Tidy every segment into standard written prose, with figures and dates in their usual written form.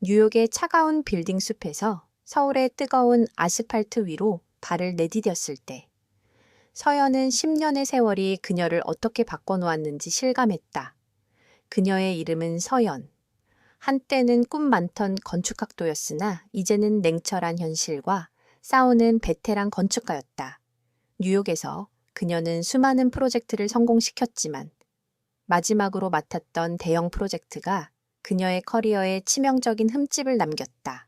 뉴욕의 차가운 빌딩 숲에서 서울의 뜨거운 아스팔트 위로 발을 내디뎠을 때 서연은 10년의 세월이 그녀를 어떻게 바꿔놓았는지 실감했다. 그녀의 이름은 서연. 한때는 꿈 많던 건축학도였으나 이제는 냉철한 현실과 싸우는 베테랑 건축가였다. 뉴욕에서 그녀는 수많은 프로젝트를 성공시켰지만 마지막으로 맡았던 대형 프로젝트가 그녀의 커리어에 치명적인 흠집을 남겼다.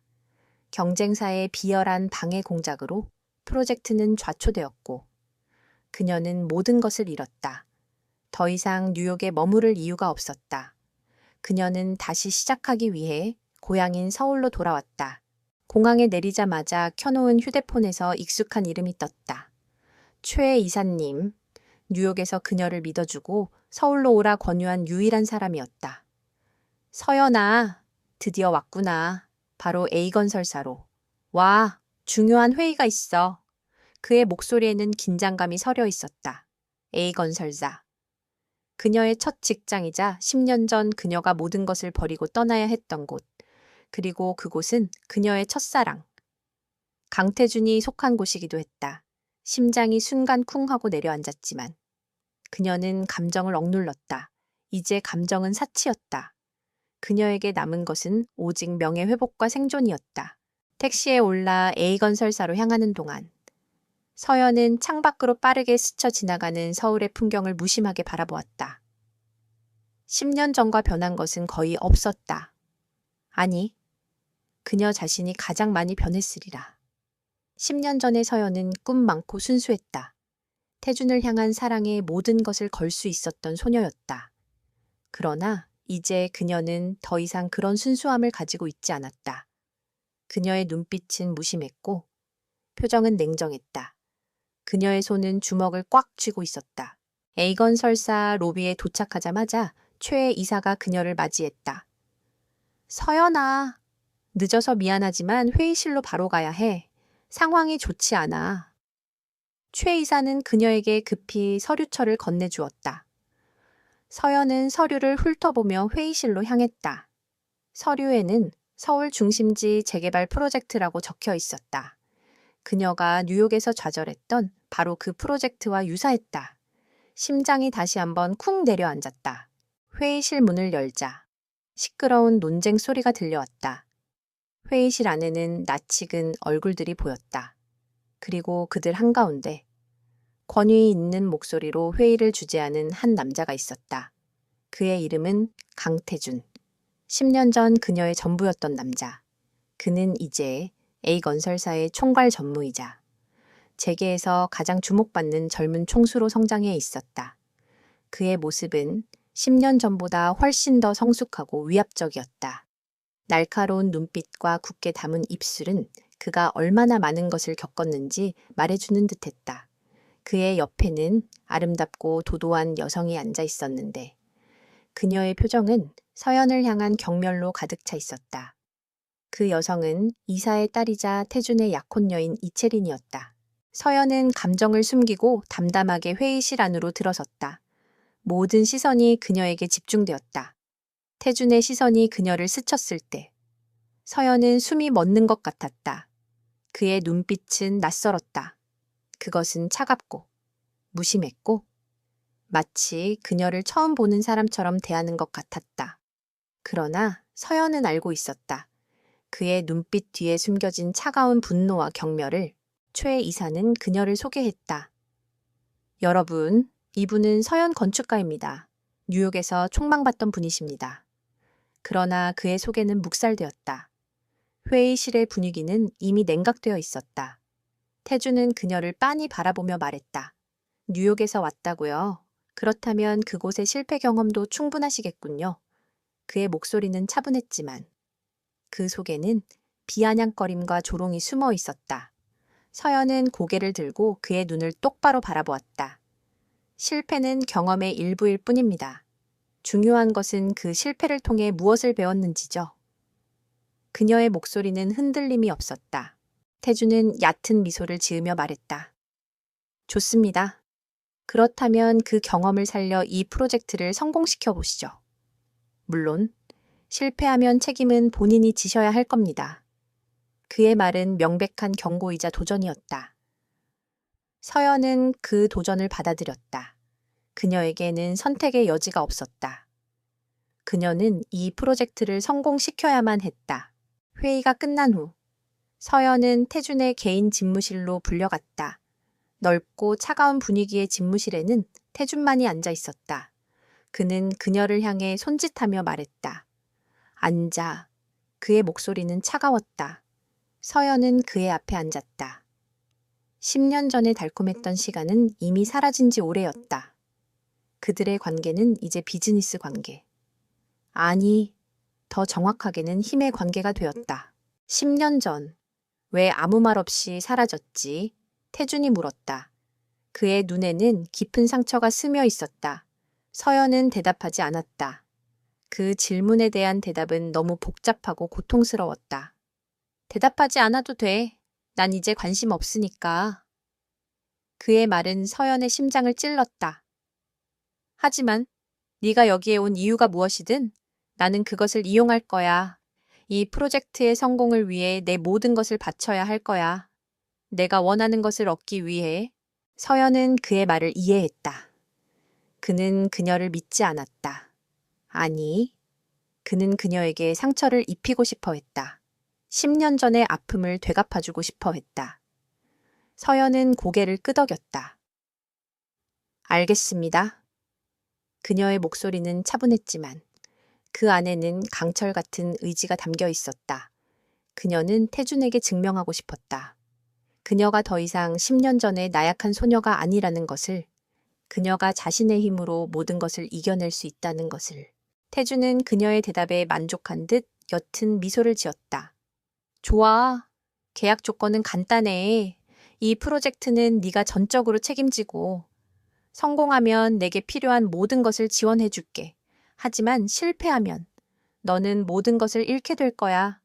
경쟁사의 비열한 방해 공작으로 프로젝트는 좌초되었고 그녀는 모든 것을 잃었다. 더 이상 뉴욕에 머무를 이유가 없었다. 그녀는 다시 시작하기 위해 고향인 서울로 돌아왔다. 공항에 내리자마자 켜놓은 휴대폰에서 익숙한 이름이 떴다. 최 이사님. 뉴욕에서 그녀를 믿어주고 서울로 오라 권유한 유일한 사람이었다. 서연아, 드디어 왔구나. 바로 A건설사로. 와, 중요한 회의가 있어. 그의 목소리에는 긴장감이 서려 있었다. A건설사. 그녀의 첫 직장이자 10년 전 그녀가 모든 것을 버리고 떠나야 했던 곳. 그리고 그곳은 그녀의 첫사랑. 강태준이 속한 곳이기도 했다. 심장이 순간 쿵 하고 내려앉았지만 그녀는 감정을 억눌렀다. 이제 감정은 사치였다. 그녀에게 남은 것은 오직 명예회복과 생존이었다. 택시에 올라 A건설사로 향하는 동안 서연은 창밖으로 빠르게 스쳐 지나가는 서울의 풍경을 무심하게 바라보았다. 10년 전과 변한 것은 거의 없었다. 아니, 그녀 자신이 가장 많이 변했으리라. 10년 전의 서연은 꿈 많고 순수했다. 태준을 향한 사랑에 모든 것을 걸 수 있었던 소녀였다. 그러나 이제 그녀는 더 이상 그런 순수함을 가지고 있지 않았다. 그녀의 눈빛은 무심했고 표정은 냉정했다. 그녀의 손은 주먹을 꽉 쥐고 있었다. 에이건 설사 로비에 도착하자마자 최 이사가 그녀를 맞이했다. 서연아, 늦어서 미안하지만 회의실로 바로 가야 해. 상황이 좋지 않아. 최 이사는 그녀에게 급히 서류철을 건네주었다. 서연은 서류를 훑어보며 회의실로 향했다. 서류에는 서울 중심지 재개발 프로젝트라고 적혀 있었다. 그녀가 뉴욕에서 좌절했던 바로 그 프로젝트와 유사했다. 심장이 다시 한번 쿵 내려앉았다. 회의실 문을 열자 시끄러운 논쟁 소리가 들려왔다. 회의실 안에는 낯익은 얼굴들이 보였다. 그리고 그들 한가운데 권위 있는 목소리로 회의를 주재하는 한 남자가 있었다. 그의 이름은 강태준. 10년 전 그녀의 전부였던 남자. 그는 이제 A건설사의 총괄 전무이자 재계에서 가장 주목받는 젊은 총수로 성장해 있었다. 그의 모습은 10년 전보다 훨씬 더 성숙하고 위압적이었다. 날카로운 눈빛과 굳게 담은 입술은 그가 얼마나 많은 것을 겪었는지 말해주는 듯했다. 그의 옆에는 아름답고 도도한 여성이 앉아 있었는데 그녀의 표정은 서연을 향한 경멸로 가득 차 있었다. 그 여성은 이사의 딸이자 태준의 약혼녀인 이채린이었다. 서연은 감정을 숨기고 담담하게 회의실 안으로 들어섰다. 모든 시선이 그녀에게 집중되었다. 태준의 시선이 그녀를 스쳤을 때 서연은 숨이 멎는 것 같았다. 그의 눈빛은 낯설었다. 그것은 차갑고 무심했고 마치 그녀를 처음 보는 사람처럼 대하는 것 같았다. 그러나 서연은 알고 있었다. 그의 눈빛 뒤에 숨겨진 차가운 분노와 경멸을 최 이사는 그녀를 소개했다. 여러분, 이분은 서연 건축가입니다. 뉴욕에서 촉망받던 분이십니다. 그러나 그의 소개는 묵살되었다. 회의실의 분위기는 이미 냉각되어 있었다. 태주는 그녀를 빤히 바라보며 말했다. 뉴욕에서 왔다고요? 그렇다면 그곳의 실패 경험도 충분하시겠군요. 그의 목소리는 차분했지만 그 속에는 비아냥거림과 조롱이 숨어 있었다. 서연은 고개를 들고 그의 눈을 똑바로 바라보았다. 실패는 경험의 일부일 뿐입니다. 중요한 것은 그 실패를 통해 무엇을 배웠는지죠. 그녀의 목소리는 흔들림이 없었다. 태주는 얕은 미소를 지으며 말했다. 좋습니다. 그렇다면 그 경험을 살려 이 프로젝트를 성공시켜 보시죠. 물론 실패하면 책임은 본인이 지셔야 할 겁니다. 그의 말은 명백한 경고이자 도전이었다. 서연은 그 도전을 받아들였다. 그녀에게는 선택의 여지가 없었다. 그녀는 이 프로젝트를 성공시켜야만 했다. 회의가 끝난 후 서연은 태준의 개인 집무실로 불려갔다. 넓고 차가운 분위기의 집무실에는 태준만이 앉아 있었다. 그는 그녀를 향해 손짓하며 말했다. 앉아. 그의 목소리는 차가웠다. 서연은 그의 앞에 앉았다. 10년 전에 달콤했던 시간은 이미 사라진 지 오래였다. 그들의 관계는 이제 비즈니스 관계. 아니, 더 정확하게는 힘의 관계가 되었다. 10년 전, 왜 아무 말 없이 사라졌지? 태준이 물었다. 그의 눈에는 깊은 상처가 스며 있었다. 서연은 대답하지 않았다. 그 질문에 대한 대답은 너무 복잡하고 고통스러웠다. 대답하지 않아도 돼. 난 이제 관심 없으니까. 그의 말은 서연의 심장을 찔렀다. 하지만 네가 여기에 온 이유가 무엇이든 나는 그것을 이용할 거야. 이 프로젝트의 성공을 위해 내 모든 것을 바쳐야 할 거야. 내가 원하는 것을 얻기 위해. 서연은 그의 말을 이해했다. 그는 그녀를 믿지 않았다. 아니, 그는 그녀에게 상처를 입히고 싶어 했다. 10년 전의 아픔을 되갚아주고 싶어 했다. 서연은 고개를 끄덕였다. 알겠습니다. 그녀의 목소리는 차분했지만 그 안에는 강철 같은 의지가 담겨 있었다. 그녀는 태준에게 증명하고 싶었다. 그녀가 더 이상 10년 전의 나약한 소녀가 아니라는 것을, 그녀가 자신의 힘으로 모든 것을 이겨낼 수 있다는 것을. 태준은 그녀의 대답에 만족한 듯 옅은 미소를 지었다. 좋아. 계약 조건은 간단해. 이 프로젝트는 네가 전적으로 책임지고 성공하면 내게 필요한 모든 것을 지원해 줄게. 하지만 실패하면 너는 모든 것을 잃게 될 거야.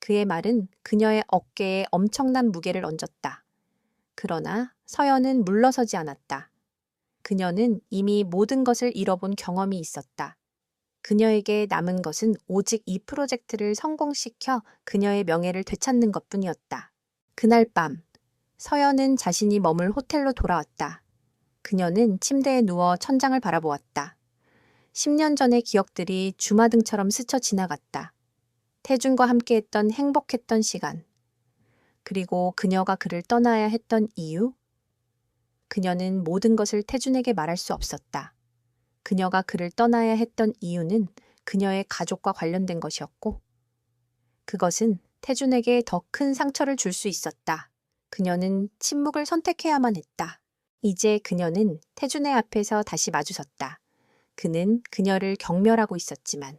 그의 말은 그녀의 어깨에 엄청난 무게를 얹었다. 그러나 서연은 물러서지 않았다. 그녀는 이미 모든 것을 잃어본 경험이 있었다. 그녀에게 남은 것은 오직 이 프로젝트를 성공시켜 그녀의 명예를 되찾는 것뿐이었다. 그날 밤, 서연은 자신이 머물 호텔로 돌아왔다. 그녀는 침대에 누워 천장을 바라보았다. 10년 전의 기억들이 주마등처럼 스쳐 지나갔다. 태준과 함께했던 행복했던 시간. 그리고 그녀가 그를 떠나야 했던 이유? 그녀는 모든 것을 태준에게 말할 수 없었다. 그녀가 그를 떠나야 했던 이유는 그녀의 가족과 관련된 것이었고, 그것은 태준에게 더 큰 상처를 줄 수 있었다. 그녀는 침묵을 선택해야만 했다. 이제 그녀는 태준의 앞에서 다시 마주섰다. 그는 그녀를 경멸하고 있었지만,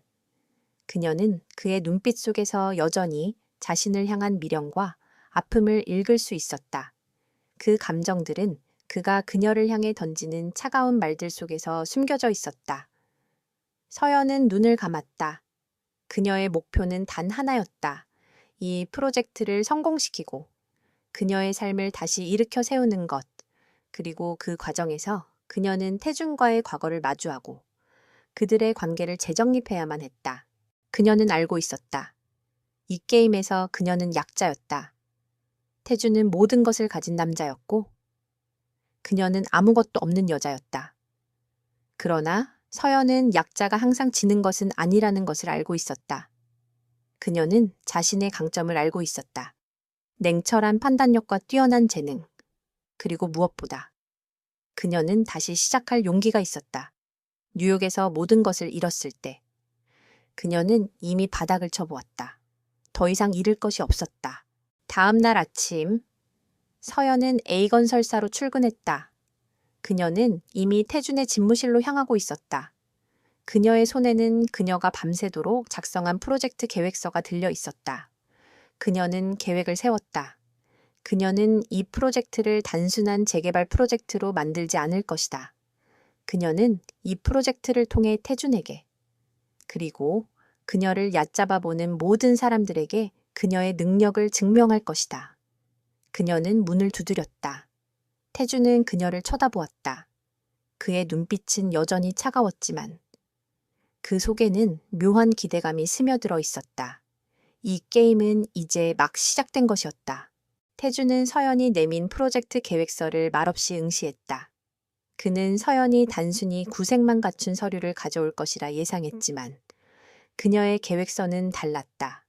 그녀는 그의 눈빛 속에서 여전히 자신을 향한 미련과 아픔을 읽을 수 있었다. 그 감정들은 그가 그녀를 향해 던지는 차가운 말들 속에서 숨겨져 있었다. 서연은 눈을 감았다. 그녀의 목표는 단 하나였다. 이 프로젝트를 성공시키고 그녀의 삶을 다시 일으켜 세우는 것. 그리고 그 과정에서 그녀는 태준과의 과거를 마주하고 그들의 관계를 재정립해야만 했다. 그녀는 알고 있었다. 이 게임에서 그녀는 약자였다. 태준은 모든 것을 가진 남자였고 그녀는 아무것도 없는 여자였다. 그러나 서연은 약자가 항상 지는 것은 아니라는 것을 알고 있었다. 그녀는 자신의 강점을 알고 있었다. 냉철한 판단력과 뛰어난 재능. 그리고 무엇보다 그녀는 다시 시작할 용기가 있었다. 뉴욕에서 모든 것을 잃었을 때 그녀는 이미 바닥을 쳐보았다. 더 이상 잃을 것이 없었다. 다음 날 아침 서연은 A건설사로 출근했다. 그녀는 이미 태준의 집무실로 향하고 있었다. 그녀의 손에는 그녀가 밤새도록 작성한 프로젝트 계획서가 들려 있었다. 그녀는 계획을 세웠다. 그녀는 이 프로젝트를 단순한 재개발 프로젝트로 만들지 않을 것이다. 그녀는 이 프로젝트를 통해 태준에게, 그리고 그녀를 얕잡아 보는 모든 사람들에게 그녀의 능력을 증명할 것이다. 그녀는 문을 두드렸다. 태준은 그녀를 쳐다보았다. 그의 눈빛은 여전히 차가웠지만 그 속에는 묘한 기대감이 스며들어 있었다. 이 게임은 이제 막 시작된 것이었다. 태주는 서연이 내민 프로젝트 계획서를 말없이 응시했다. 그는 서연이 단순히 구색만 갖춘 서류를 가져올 것이라 예상했지만 그녀의 계획서는 달랐다.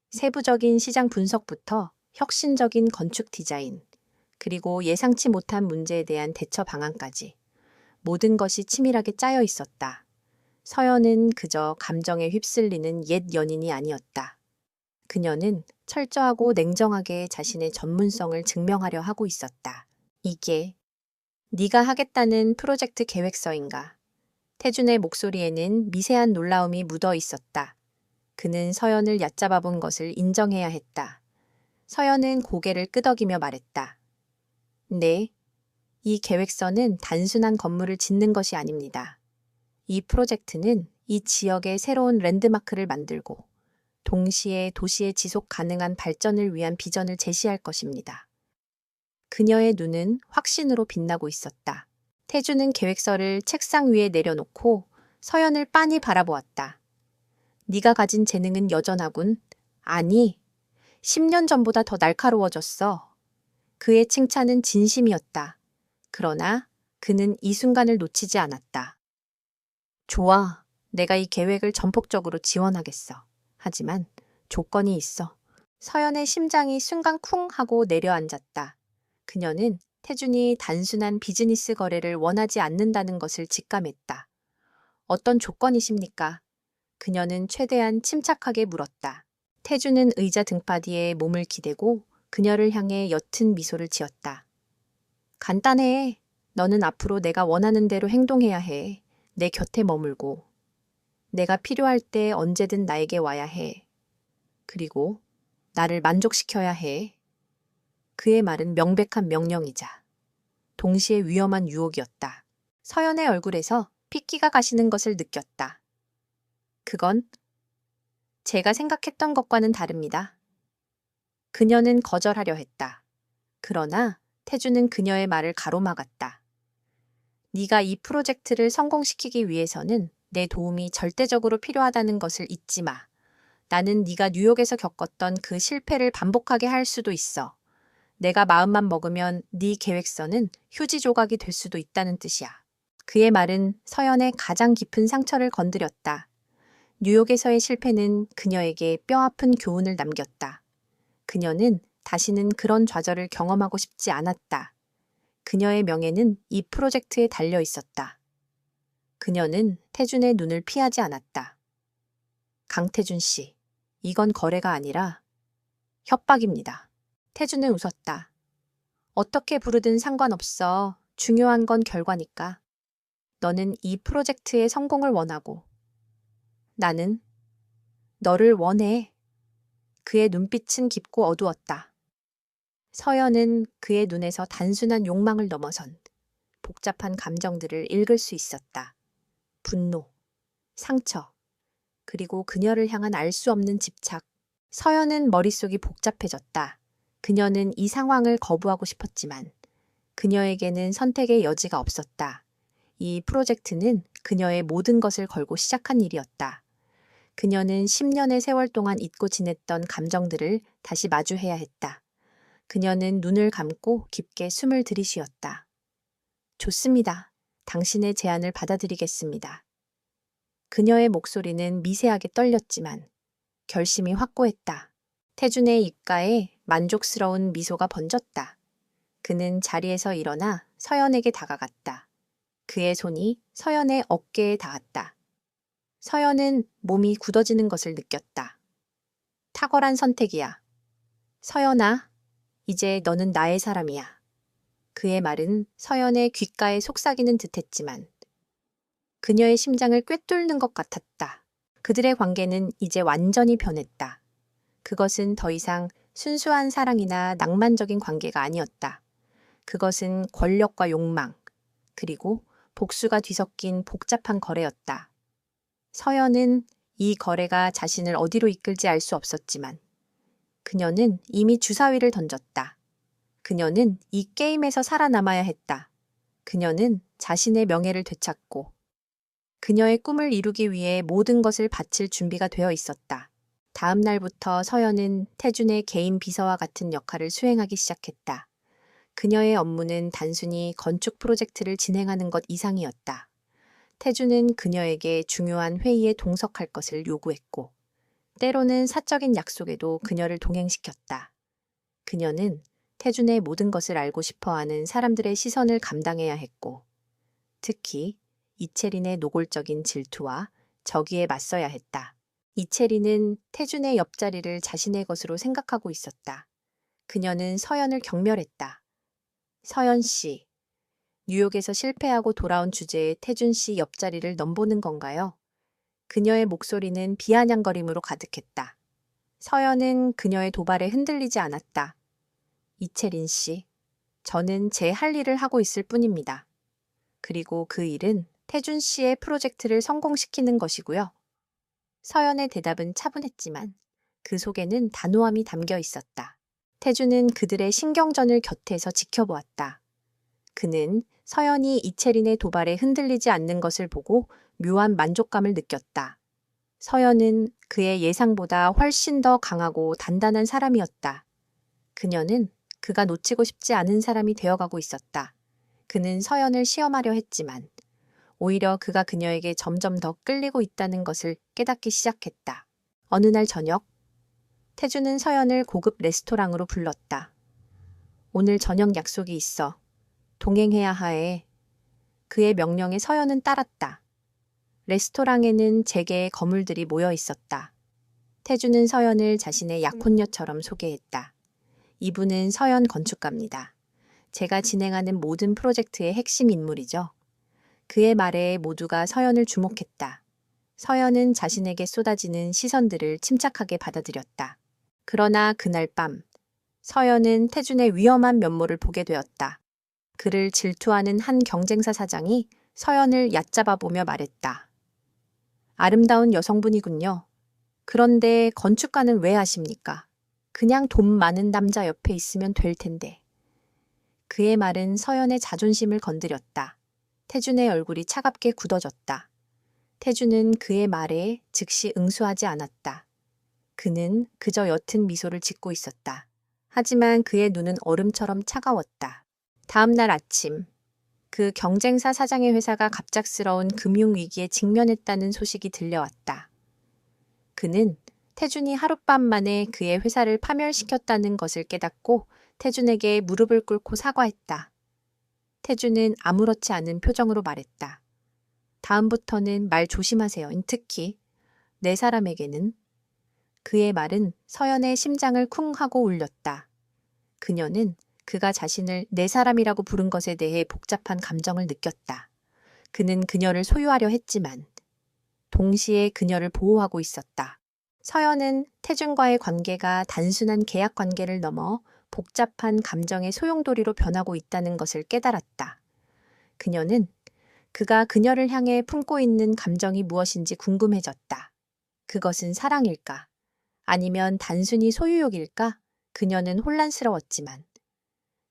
세부적인 시장 분석부터 혁신적인 건축 디자인, 그리고 예상치 못한 문제에 대한 대처 방안까지 모든 것이 치밀하게 짜여 있었다. 서연은 그저 감정에 휩쓸리는 옛 연인이 아니었다. 그녀는 철저하고 냉정하게 자신의 전문성을 증명하려 하고 있었다. 이게 네가 하겠다는 프로젝트 계획서인가? 태준의 목소리에는 미세한 놀라움이 묻어 있었다. 그는 서연을 얕잡아 본 것을 인정해야 했다. 서연은 고개를 끄덕이며 말했다. 네, 이 계획서는 단순한 건물을 짓는 것이 아닙니다. 이 프로젝트는 이 지역의 새로운 랜드마크를 만들고 동시에 도시의 지속 가능한 발전을 위한 비전을 제시할 것입니다. 그녀의 눈은 확신으로 빛나고 있었다. 태주는 계획서를 책상 위에 내려놓고 서연을 빤히 바라보았다. 네가 가진 재능은 여전하군. 아니, 10년 전보다 더 날카로워졌어. 그의 칭찬은 진심이었다. 그러나 그는 이 순간을 놓치지 않았다. 좋아, 내가 이 계획을 전폭적으로 지원하겠어. 하지만 조건이 있어. 서연의 심장이 순간 쿵 하고 내려앉았다. 그녀는 태준이 단순한 비즈니스 거래를 원하지 않는다는 것을 직감했다. 어떤 조건이십니까? 그녀는 최대한 침착하게 물었다. 태준은 의자 등받이에 몸을 기대고 그녀를 향해 옅은 미소를 지었다. 간단해. 너는 앞으로 내가 원하는 대로 행동해야 해. 내 곁에 머물고. 내가 필요할 때 언제든 나에게 와야 해. 그리고 나를 만족시켜야 해. 그의 말은 명백한 명령이자 동시에 위험한 유혹이었다. 서연의 얼굴에서 핏기가 가시는 것을 느꼈다. 그건 제가 생각했던 것과는 다릅니다. 그녀는 거절하려 했다. 그러나 태주는 그녀의 말을 가로막았다. 네가 이 프로젝트를 성공시키기 위해서는 내 도움이 절대적으로 필요하다는 것을 잊지 마. 나는 네가 뉴욕에서 겪었던 그 실패를 반복하게 할 수도 있어. 내가 마음만 먹으면 네 계획서는 휴지 조각이 될 수도 있다는 뜻이야. 그의 말은 서연의 가장 깊은 상처를 건드렸다. 뉴욕에서의 실패는 그녀에게 뼈아픈 교훈을 남겼다. 그녀는 다시는 그런 좌절을 경험하고 싶지 않았다. 그녀의 명예는 이 프로젝트에 달려 있었다. 그녀는 태준의 눈을 피하지 않았다. 강태준 씨, 이건 거래가 아니라 협박입니다. 태준은 웃었다. 어떻게 부르든 상관없어. 중요한 건 결과니까. 너는 이 프로젝트의 성공을 원하고 나는 너를 원해. 그의 눈빛은 깊고 어두웠다. 서연은 그의 눈에서 단순한 욕망을 넘어선 복잡한 감정들을 읽을 수 있었다. 분노, 상처, 그리고 그녀를 향한 알 수 없는 집착. 서연은 머릿속이 복잡해졌다. 그녀는 이 상황을 거부하고 싶었지만 그녀에게는 선택의 여지가 없었다. 이 프로젝트는 그녀의 모든 것을 걸고 시작한 일이었다. 그녀는 10년의 세월 동안 잊고 지냈던 감정들을 다시 마주해야 했다. 그녀는 눈을 감고 깊게 숨을 들이쉬었다. 좋습니다. 당신의 제안을 받아들이겠습니다. 그녀의 목소리는 미세하게 떨렸지만 결심이 확고했다. 태준의 입가에 만족스러운 미소가 번졌다. 그는 자리에서 일어나 서연에게 다가갔다. 그의 손이 서연의 어깨에 닿았다. 서연은 몸이 굳어지는 것을 느꼈다. 탁월한 선택이야. 서연아, 이제 너는 나의 사람이야. 그의 말은 서연의 귓가에 속삭이는 듯했지만 그녀의 심장을 꿰뚫는 것 같았다. 그들의 관계는 이제 완전히 변했다. 그것은 더 이상 순수한 사랑이나 낭만적인 관계가 아니었다. 그것은 권력과 욕망, 그리고 복수가 뒤섞인 복잡한 거래였다. 서연은 이 거래가 자신을 어디로 이끌지 알 수 없었지만 그녀는 이미 주사위를 던졌다. 그녀는 이 게임에서 살아남아야 했다. 그녀는 자신의 명예를 되찾고 그녀의 꿈을 이루기 위해 모든 것을 바칠 준비가 되어 있었다. 다음 날부터 서연은 태준의 개인 비서와 같은 역할을 수행하기 시작했다. 그녀의 업무는 단순히 건축 프로젝트를 진행하는 것 이상이었다. 태준은 그녀에게 중요한 회의에 동석할 것을 요구했고, 때로는 사적인 약속에도 그녀를 동행시켰다. 그녀는 태준의 모든 것을 알고 싶어 하는 사람들의 시선을 감당해야 했고, 특히 이채린의 노골적인 질투와 적의에 맞서야 했다. 이채린은 태준의 옆자리를 자신의 것으로 생각하고 있었다. 그녀는 서연을 경멸했다. 서연 씨, 뉴욕에서 실패하고 돌아온 주제에 태준 씨 옆자리를 넘보는 건가요? 그녀의 목소리는 비아냥거림으로 가득했다. 서연은 그녀의 도발에 흔들리지 않았다. 이채린 씨, 저는 제 할 일을 하고 있을 뿐입니다. 그리고 그 일은 태준 씨의 프로젝트를 성공시키는 것이고요. 서연의 대답은 차분했지만 그 속에는 단호함이 담겨 있었다. 태준은 그들의 신경전을 곁에서 지켜보았다. 그는 서연이 이채린의 도발에 흔들리지 않는 것을 보고 묘한 만족감을 느꼈다. 서연은 그의 예상보다 훨씬 더 강하고 단단한 사람이었다. 그녀는 그가 놓치고 싶지 않은 사람이 되어가고 있었다. 그는 서연을 시험하려 했지만 오히려 그가 그녀에게 점점 더 끌리고 있다는 것을 깨닫기 시작했다. 어느 날 저녁, 태준은 서연을 고급 레스토랑으로 불렀다. 오늘 저녁 약속이 있어. 동행해야 하에. 그의 명령에 서연은 따랐다. 레스토랑에는 재계의 거물들이 모여 있었다. 태준은 서연을 자신의 약혼녀처럼 소개했다. 이분은 서연 건축가입니다. 제가 진행하는 모든 프로젝트의 핵심 인물이죠. 그의 말에 모두가 서연을 주목했다. 서연은 자신에게 쏟아지는 시선들을 침착하게 받아들였다. 그러나 그날 밤, 서연은 태준의 위험한 면모를 보게 되었다. 그를 질투하는 한 경쟁사 사장이 서연을 얕잡아 보며 말했다. 아름다운 여성분이군요. 그런데 건축가는 왜 하십니까? 그냥 돈 많은 남자 옆에 있으면 될 텐데. 그의 말은 서연의 자존심을 건드렸다. 태준의 얼굴이 차갑게 굳어졌다. 태준은 그의 말에 즉시 응수하지 않았다. 그는 그저 옅은 미소를 짓고 있었다. 하지만 그의 눈은 얼음처럼 차가웠다. 다음 날 아침, 그 경쟁사 사장의 회사가 갑작스러운 금융위기에 직면했다는 소식이 들려왔다. 그는 태준이 하룻밤 만에 그의 회사를 파멸시켰다는 것을 깨닫고 태준에게 무릎을 꿇고 사과했다. 태준은 아무렇지 않은 표정으로 말했다. 다음부터는 말 조심하세요. 특히 내 사람에게는. 그의 말은 서연의 심장을 쿵 하고 울렸다. 그녀는 그가 자신을 내 사람이라고 부른 것에 대해 복잡한 감정을 느꼈다. 그는 그녀를 소유하려 했지만 동시에 그녀를 보호하고 있었다. 서연은 태준과의 관계가 단순한 계약 관계를 넘어 복잡한 감정의 소용돌이로 변하고 있다는 것을 깨달았다. 그녀는 그가 그녀를 향해 품고 있는 감정이 무엇인지 궁금해졌다. 그것은 사랑일까? 아니면 단순히 소유욕일까? 그녀는 혼란스러웠지만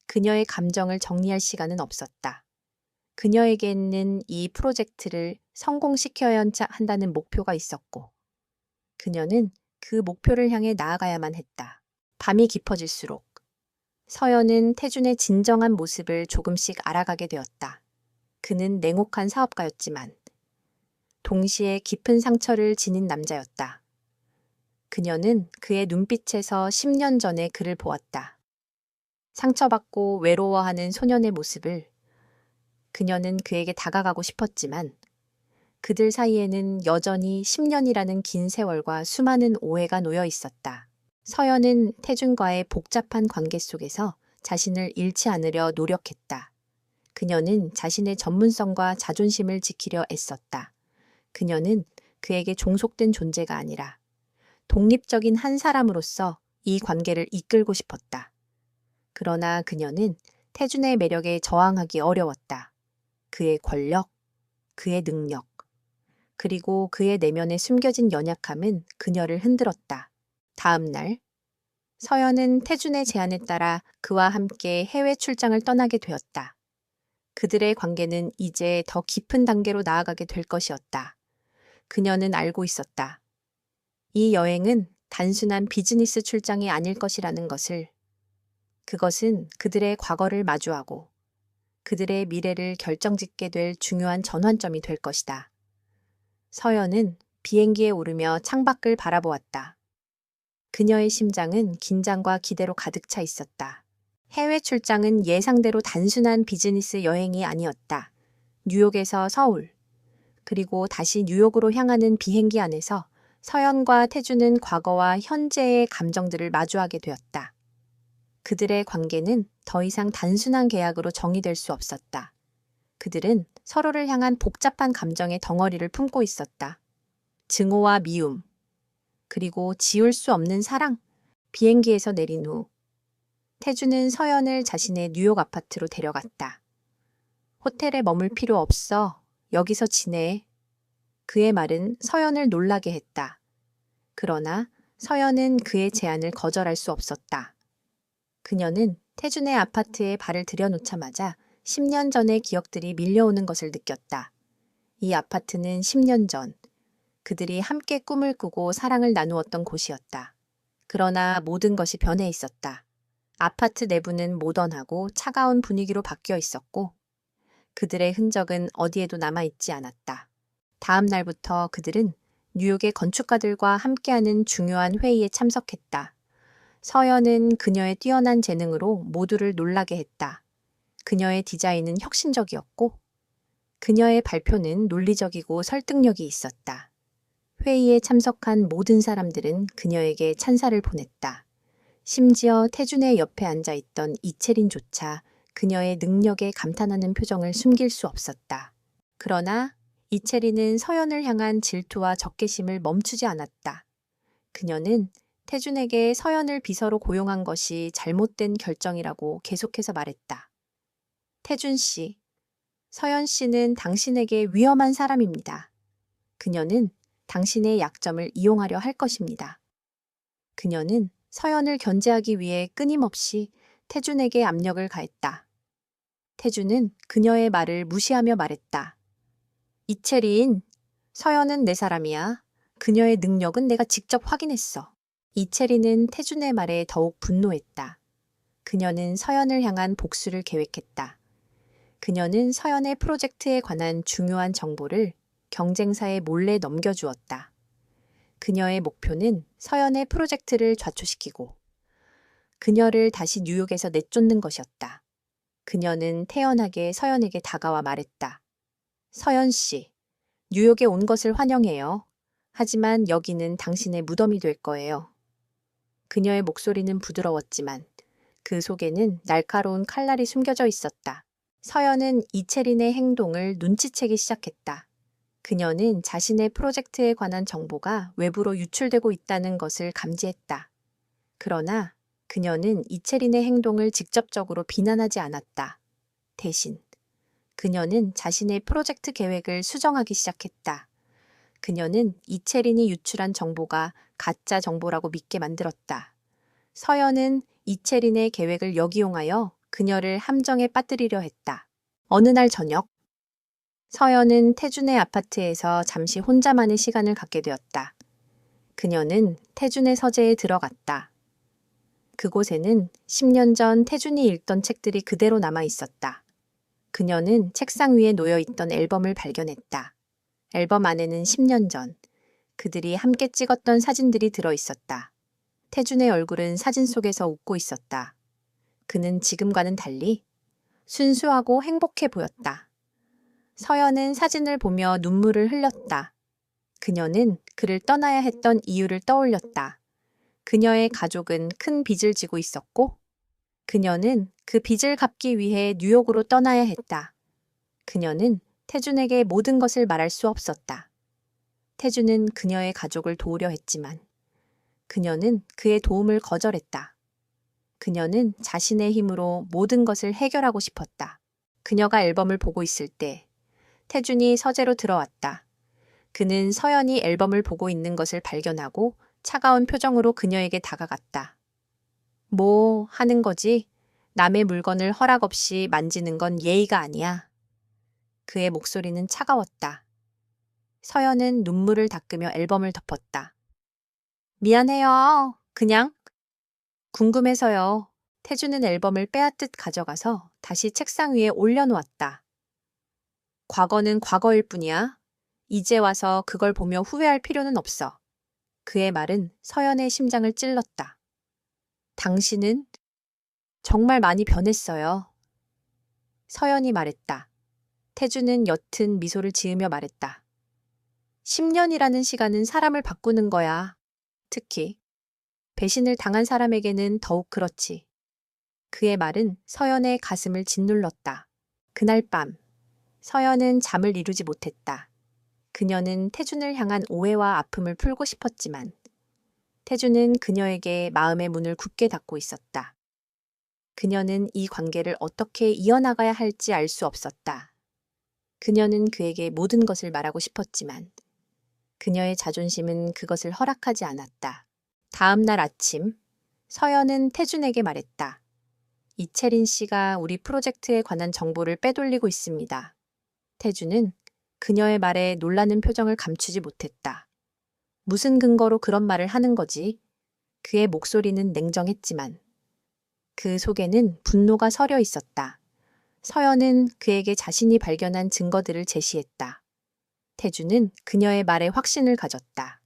그녀의 감정을 정리할 시간은 없었다. 그녀에게는 이 프로젝트를 성공시켜야 한다는 목표가 있었고 그녀는 그 목표를 향해 나아가야만 했다. 밤이 깊어질수록 서연은 태준의 진정한 모습을 조금씩 알아가게 되었다. 그는 냉혹한 사업가였지만 동시에 깊은 상처를 지닌 남자였다. 그녀는 그의 눈빛에서 10년 전의 그를 보았다. 상처받고 외로워하는 소년의 모습을. 그녀는 그에게 다가가고 싶었지만 그들 사이에는 여전히 10년이라는 긴 세월과 수많은 오해가 놓여 있었다. 서연은 태준과의 복잡한 관계 속에서 자신을 잃지 않으려 노력했다. 그녀는 자신의 전문성과 자존심을 지키려 애썼다. 그녀는 그에게 종속된 존재가 아니라 독립적인 한 사람으로서 이 관계를 이끌고 싶었다. 그러나 그녀는 태준의 매력에 저항하기 어려웠다. 그의 권력, 그의 능력, 그리고 그의 내면에 숨겨진 연약함은 그녀를 흔들었다. 다음 날, 서연은 태준의 제안에 따라 그와 함께 해외 출장을 떠나게 되었다. 그들의 관계는 이제 더 깊은 단계로 나아가게 될 것이었다. 그녀는 알고 있었다. 이 여행은 단순한 비즈니스 출장이 아닐 것이라는 것을. 그것은 그들의 과거를 마주하고 그들의 미래를 결정짓게 될 중요한 전환점이 될 것이다. 서연은 비행기에 오르며 창밖을 바라보았다. 그녀의 심장은 긴장과 기대로 가득 차 있었다. 해외 출장은 예상대로 단순한 비즈니스 여행이 아니었다. 뉴욕에서 서울, 그리고 다시 뉴욕으로 향하는 비행기 안에서 서연과 태주는 과거와 현재의 감정들을 마주하게 되었다. 그들의 관계는 더 이상 단순한 계약으로 정의될 수 없었다. 그들은 서로를 향한 복잡한 감정의 덩어리를 품고 있었다. 증오와 미움, 그리고 지울 수 없는 사랑. 비행기에서 내린 후 태주는 서연을 자신의 뉴욕 아파트로 데려갔다. 호텔에 머물 필요 없어. 여기서 지내. 그의 말은 서연을 놀라게 했다. 그러나 서연은 그의 제안을 거절할 수 없었다. 그녀는 태준의 아파트에 발을 들여놓자마자 10년 전의 기억들이 밀려오는 것을 느꼈다. 이 아파트는 10년 전 그들이 함께 꿈을 꾸고 사랑을 나누었던 곳이었다. 그러나 모든 것이 변해 있었다. 아파트 내부는 모던하고 차가운 분위기로 바뀌어 있었고 그들의 흔적은 어디에도 남아있지 않았다. 다음 날부터 그들은 뉴욕의 건축가들과 함께하는 중요한 회의에 참석했다. 서연은 그녀의 뛰어난 재능으로 모두를 놀라게 했다. 그녀의 디자인은 혁신적이었고 그녀의 발표는 논리적이고 설득력이 있었다. 회의에 참석한 모든 사람들은 그녀에게 찬사를 보냈다. 심지어 태준의 옆에 앉아있던 이채린조차 그녀의 능력에 감탄하는 표정을 숨길 수 없었다. 그러나 이채린은 서연을 향한 질투와 적개심을 멈추지 않았다. 그녀는 태준에게 서연을 비서로 고용한 것이 잘못된 결정이라고 계속해서 말했다. 태준 씨, 서연 씨는 당신에게 위험한 사람입니다. 그녀는 당신의 약점을 이용하려 할 것입니다. 그녀는 서연을 견제하기 위해 끊임없이 태준에게 압력을 가했다. 태준은 그녀의 말을 무시하며 말했다. 이채린, 서연은 내 사람이야. 그녀의 능력은 내가 직접 확인했어. 이채린은 태준의 말에 더욱 분노했다. 그녀는 서연을 향한 복수를 계획했다. 그녀는 서연의 프로젝트에 관한 중요한 정보를 경쟁사에 몰래 넘겨주었다. 그녀의 목표는 서연의 프로젝트를 좌초시키고 그녀를 다시 뉴욕에서 내쫓는 것이었다. 그녀는 태연하게 서연에게 다가와 말했다. 서연 씨, 뉴욕에 온 것을 환영해요. 하지만 여기는 당신의 무덤이 될 거예요. 그녀의 목소리는 부드러웠지만 그 속에는 날카로운 칼날이 숨겨져 있었다. 서연은 이채린의 행동을 눈치채기 시작했다. 그녀는 자신의 프로젝트에 관한 정보가 외부로 유출되고 있다는 것을 감지했다. 그러나 그녀는 이채린의 행동을 직접적으로 비난하지 않았다. 대신 그녀는 자신의 프로젝트 계획을 수정하기 시작했다. 그녀는 이채린이 유출한 정보가 가짜 정보라고 믿게 만들었다. 서연은 이채린의 계획을 역이용하여 그녀를 함정에 빠뜨리려 했다. 어느 날 저녁, 서연은 태준의 아파트에서 잠시 혼자만의 시간을 갖게 되었다. 그녀는 태준의 서재에 들어갔다. 그곳에는 10년 전 태준이 읽던 책들이 그대로 남아 있었다. 그녀는 책상 위에 놓여 있던 앨범을 발견했다. 앨범 안에는 10년 전 그들이 함께 찍었던 사진들이 들어 있었다. 태준의 얼굴은 사진 속에서 웃고 있었다. 그는 지금과는 달리 순수하고 행복해 보였다. 서연은 사진을 보며 눈물을 흘렸다. 그녀는 그를 떠나야 했던 이유를 떠올렸다. 그녀의 가족은 큰 빚을 지고 있었고 그녀는 그 빚을 갚기 위해 뉴욕으로 떠나야 했다. 그녀는 태준에게 모든 것을 말할 수 없었다. 태준은 그녀의 가족을 도우려 했지만 그녀는 그의 도움을 거절했다. 그녀는 자신의 힘으로 모든 것을 해결하고 싶었다. 그녀가 앨범을 보고 있을 때 태준이 서재로 들어왔다. 그는 서연이 앨범을 보고 있는 것을 발견하고 차가운 표정으로 그녀에게 다가갔다. 뭐 하는 거지? 남의 물건을 허락 없이 만지는 건 예의가 아니야. 그의 목소리는 차가웠다. 서연은 눈물을 닦으며 앨범을 덮었다. 미안해요. 그냥 궁금해서요. 태주는 앨범을 빼앗듯 가져가서 다시 책상 위에 올려놓았다. 과거는 과거일 뿐이야. 이제 와서 그걸 보며 후회할 필요는 없어. 그의 말은 서연의 심장을 찔렀다. 당신은 정말 많이 변했어요. 서연이 말했다. 태주는 옅은 미소를 지으며 말했다. 10년이라는 시간은 사람을 바꾸는 거야. 특히 배신을 당한 사람에게는 더욱 그렇지. 그의 말은 서연의 가슴을 짓눌렀다. 그날 밤, 서연은 잠을 이루지 못했다. 그녀는 태준을 향한 오해와 아픔을 풀고 싶었지만 태준은 그녀에게 마음의 문을 굳게 닫고 있었다. 그녀는 이 관계를 어떻게 이어나가야 할지 알 수 없었다. 그녀는 그에게 모든 것을 말하고 싶었지만 그녀의 자존심은 그것을 허락하지 않았다. 다음 날 아침, 서연은 태준에게 말했다. 이채린 씨가 우리 프로젝트에 관한 정보를 빼돌리고 있습니다. 태준은 그녀의 말에 놀라는 표정을 감추지 못했다. 무슨 근거로 그런 말을 하는 거지? 그의 목소리는 냉정했지만 그 속에는 분노가 서려 있었다. 서연은 그에게 자신이 발견한 증거들을 제시했다. 태준은 그녀의 말에 확신을 가졌다.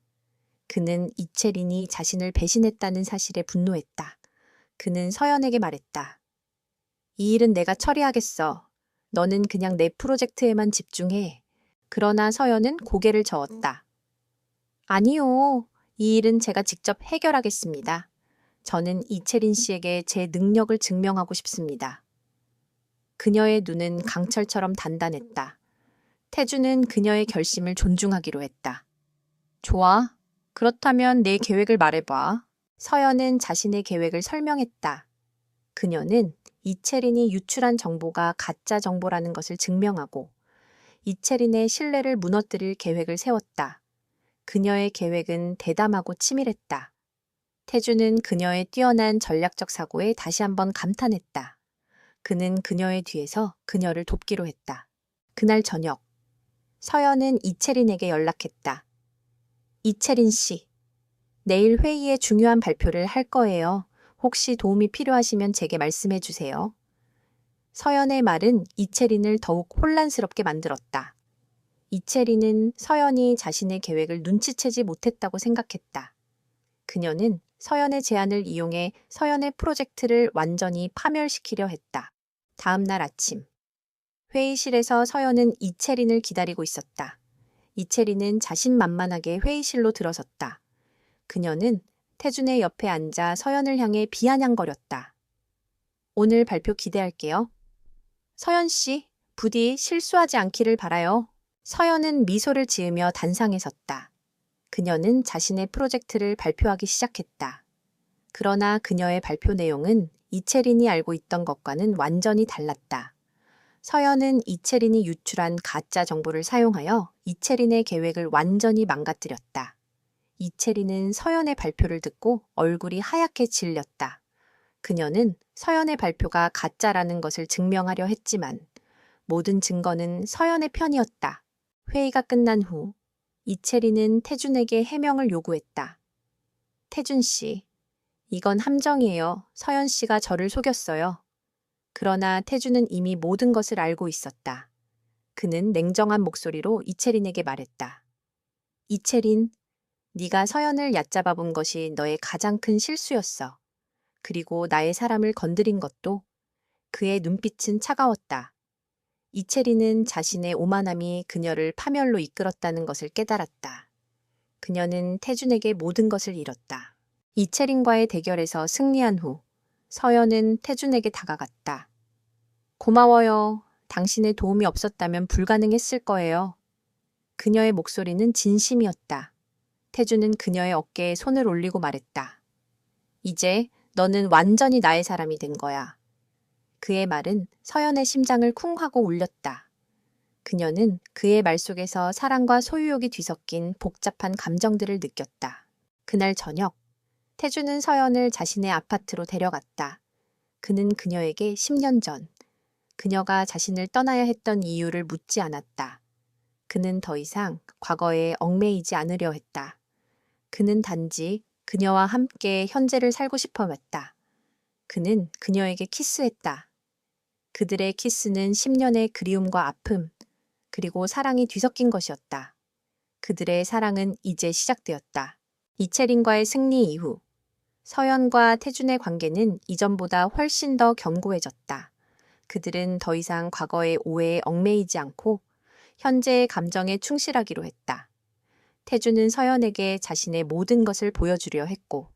그는 이채린이 자신을 배신했다는 사실에 분노했다. 그는 서연에게 말했다. 이 일은 내가 처리하겠어. 너는 그냥 내 프로젝트에만 집중해. 그러나 서연은 고개를 저었다. 아니요. 이 일은 제가 직접 해결하겠습니다. 저는 이채린 씨에게 제 능력을 증명하고 싶습니다. 그녀의 눈은 강철처럼 단단했다. 태주는 그녀의 결심을 존중하기로 했다. 좋아. 그렇다면 내 계획을 말해봐. 서연은 자신의 계획을 설명했다. 그녀는 이채린이 유출한 정보가 가짜 정보라는 것을 증명하고 이채린의 신뢰를 무너뜨릴 계획을 세웠다. 그녀의 계획은 대담하고 치밀했다. 태주는 그녀의 뛰어난 전략적 사고에 다시 한번 감탄했다. 그는 그녀의 뒤에서 그녀를 돕기로 했다. 그날 저녁, 서연은 이채린에게 연락했다. 이채린 씨, 내일 회의에 중요한 발표를 할 거예요. 혹시 도움이 필요하시면 제게 말씀해 주세요. 서연의 말은 이채린을 더욱 혼란스럽게 만들었다. 이채린은 서연이 자신의 계획을 눈치채지 못했다고 생각했다. 그녀는 서연의 제안을 이용해 서연의 프로젝트를 완전히 파멸시키려 했다. 다음 날 아침, 회의실에서 서연은 이채린을 기다리고 있었다. 이채린은 자신만만하게 회의실로 들어섰다. 그녀는 태준의 옆에 앉아 서연을 향해 비아냥거렸다. 오늘 발표 기대할게요. 서연 씨, 부디 실수하지 않기를 바라요. 서연은 미소를 지으며 단상에 섰다. 그녀는 자신의 프로젝트를 발표하기 시작했다. 그러나 그녀의 발표 내용은 이채린이 알고 있던 것과는 완전히 달랐다. 서연은 이채린이 유출한 가짜 정보를 사용하여 이채린의 계획을 완전히 망가뜨렸다. 이채린은 서연의 발표를 듣고 얼굴이 하얗게 질렸다. 그녀는 서연의 발표가 가짜라는 것을 증명하려 했지만 모든 증거는 서연의 편이었다. 회의가 끝난 후 이채린은 태준에게 해명을 요구했다. 태준 씨, 이건 함정이에요. 서연 씨가 저를 속였어요. 그러나 태준은 이미 모든 것을 알고 있었다. 그는 냉정한 목소리로 이채린에게 말했다. 이채린, 네가 서연을 얕잡아 본 것이 너의 가장 큰 실수였어. 그리고 나의 사람을 건드린 것도. 그의 눈빛은 차가웠다. 이채린은 자신의 오만함이 그녀를 파멸로 이끌었다는 것을 깨달았다. 그녀는 태준에게 모든 것을 잃었다. 이채린과의 대결에서 승리한 후 서연은 태준에게 다가갔다. 고마워요. 당신의 도움이 없었다면 불가능했을 거예요. 그녀의 목소리는 진심이었다. 태준은 그녀의 어깨에 손을 올리고 말했다. 이제 너는 완전히 나의 사람이 된 거야. 그의 말은 서연의 심장을 쿵 하고 울렸다. 그녀는 그의 말 속에서 사랑과 소유욕이 뒤섞인 복잡한 감정들을 느꼈다. 그날 저녁, 태준은 서연을 자신의 아파트로 데려갔다. 그는 그녀에게 10년 전 그녀가 자신을 떠나야 했던 이유를 묻지 않았다. 그는 더 이상 과거에 얽매이지 않으려 했다. 그는 단지 그녀와 함께 현재를 살고 싶어 했다. 그는 그녀에게 키스했다. 그들의 키스는 10년의 그리움과 아픔, 그리고 사랑이 뒤섞인 것이었다. 그들의 사랑은 이제 시작되었다. 이채린과의 승리 이후 서연과 태준의 관계는 이전보다 훨씬 더 견고해졌다. 그들은 더 이상 과거의 오해에 얽매이지 않고 현재의 감정에 충실하기로 했다. 태준은 서연에게 자신의 모든 것을 보여주려 했고,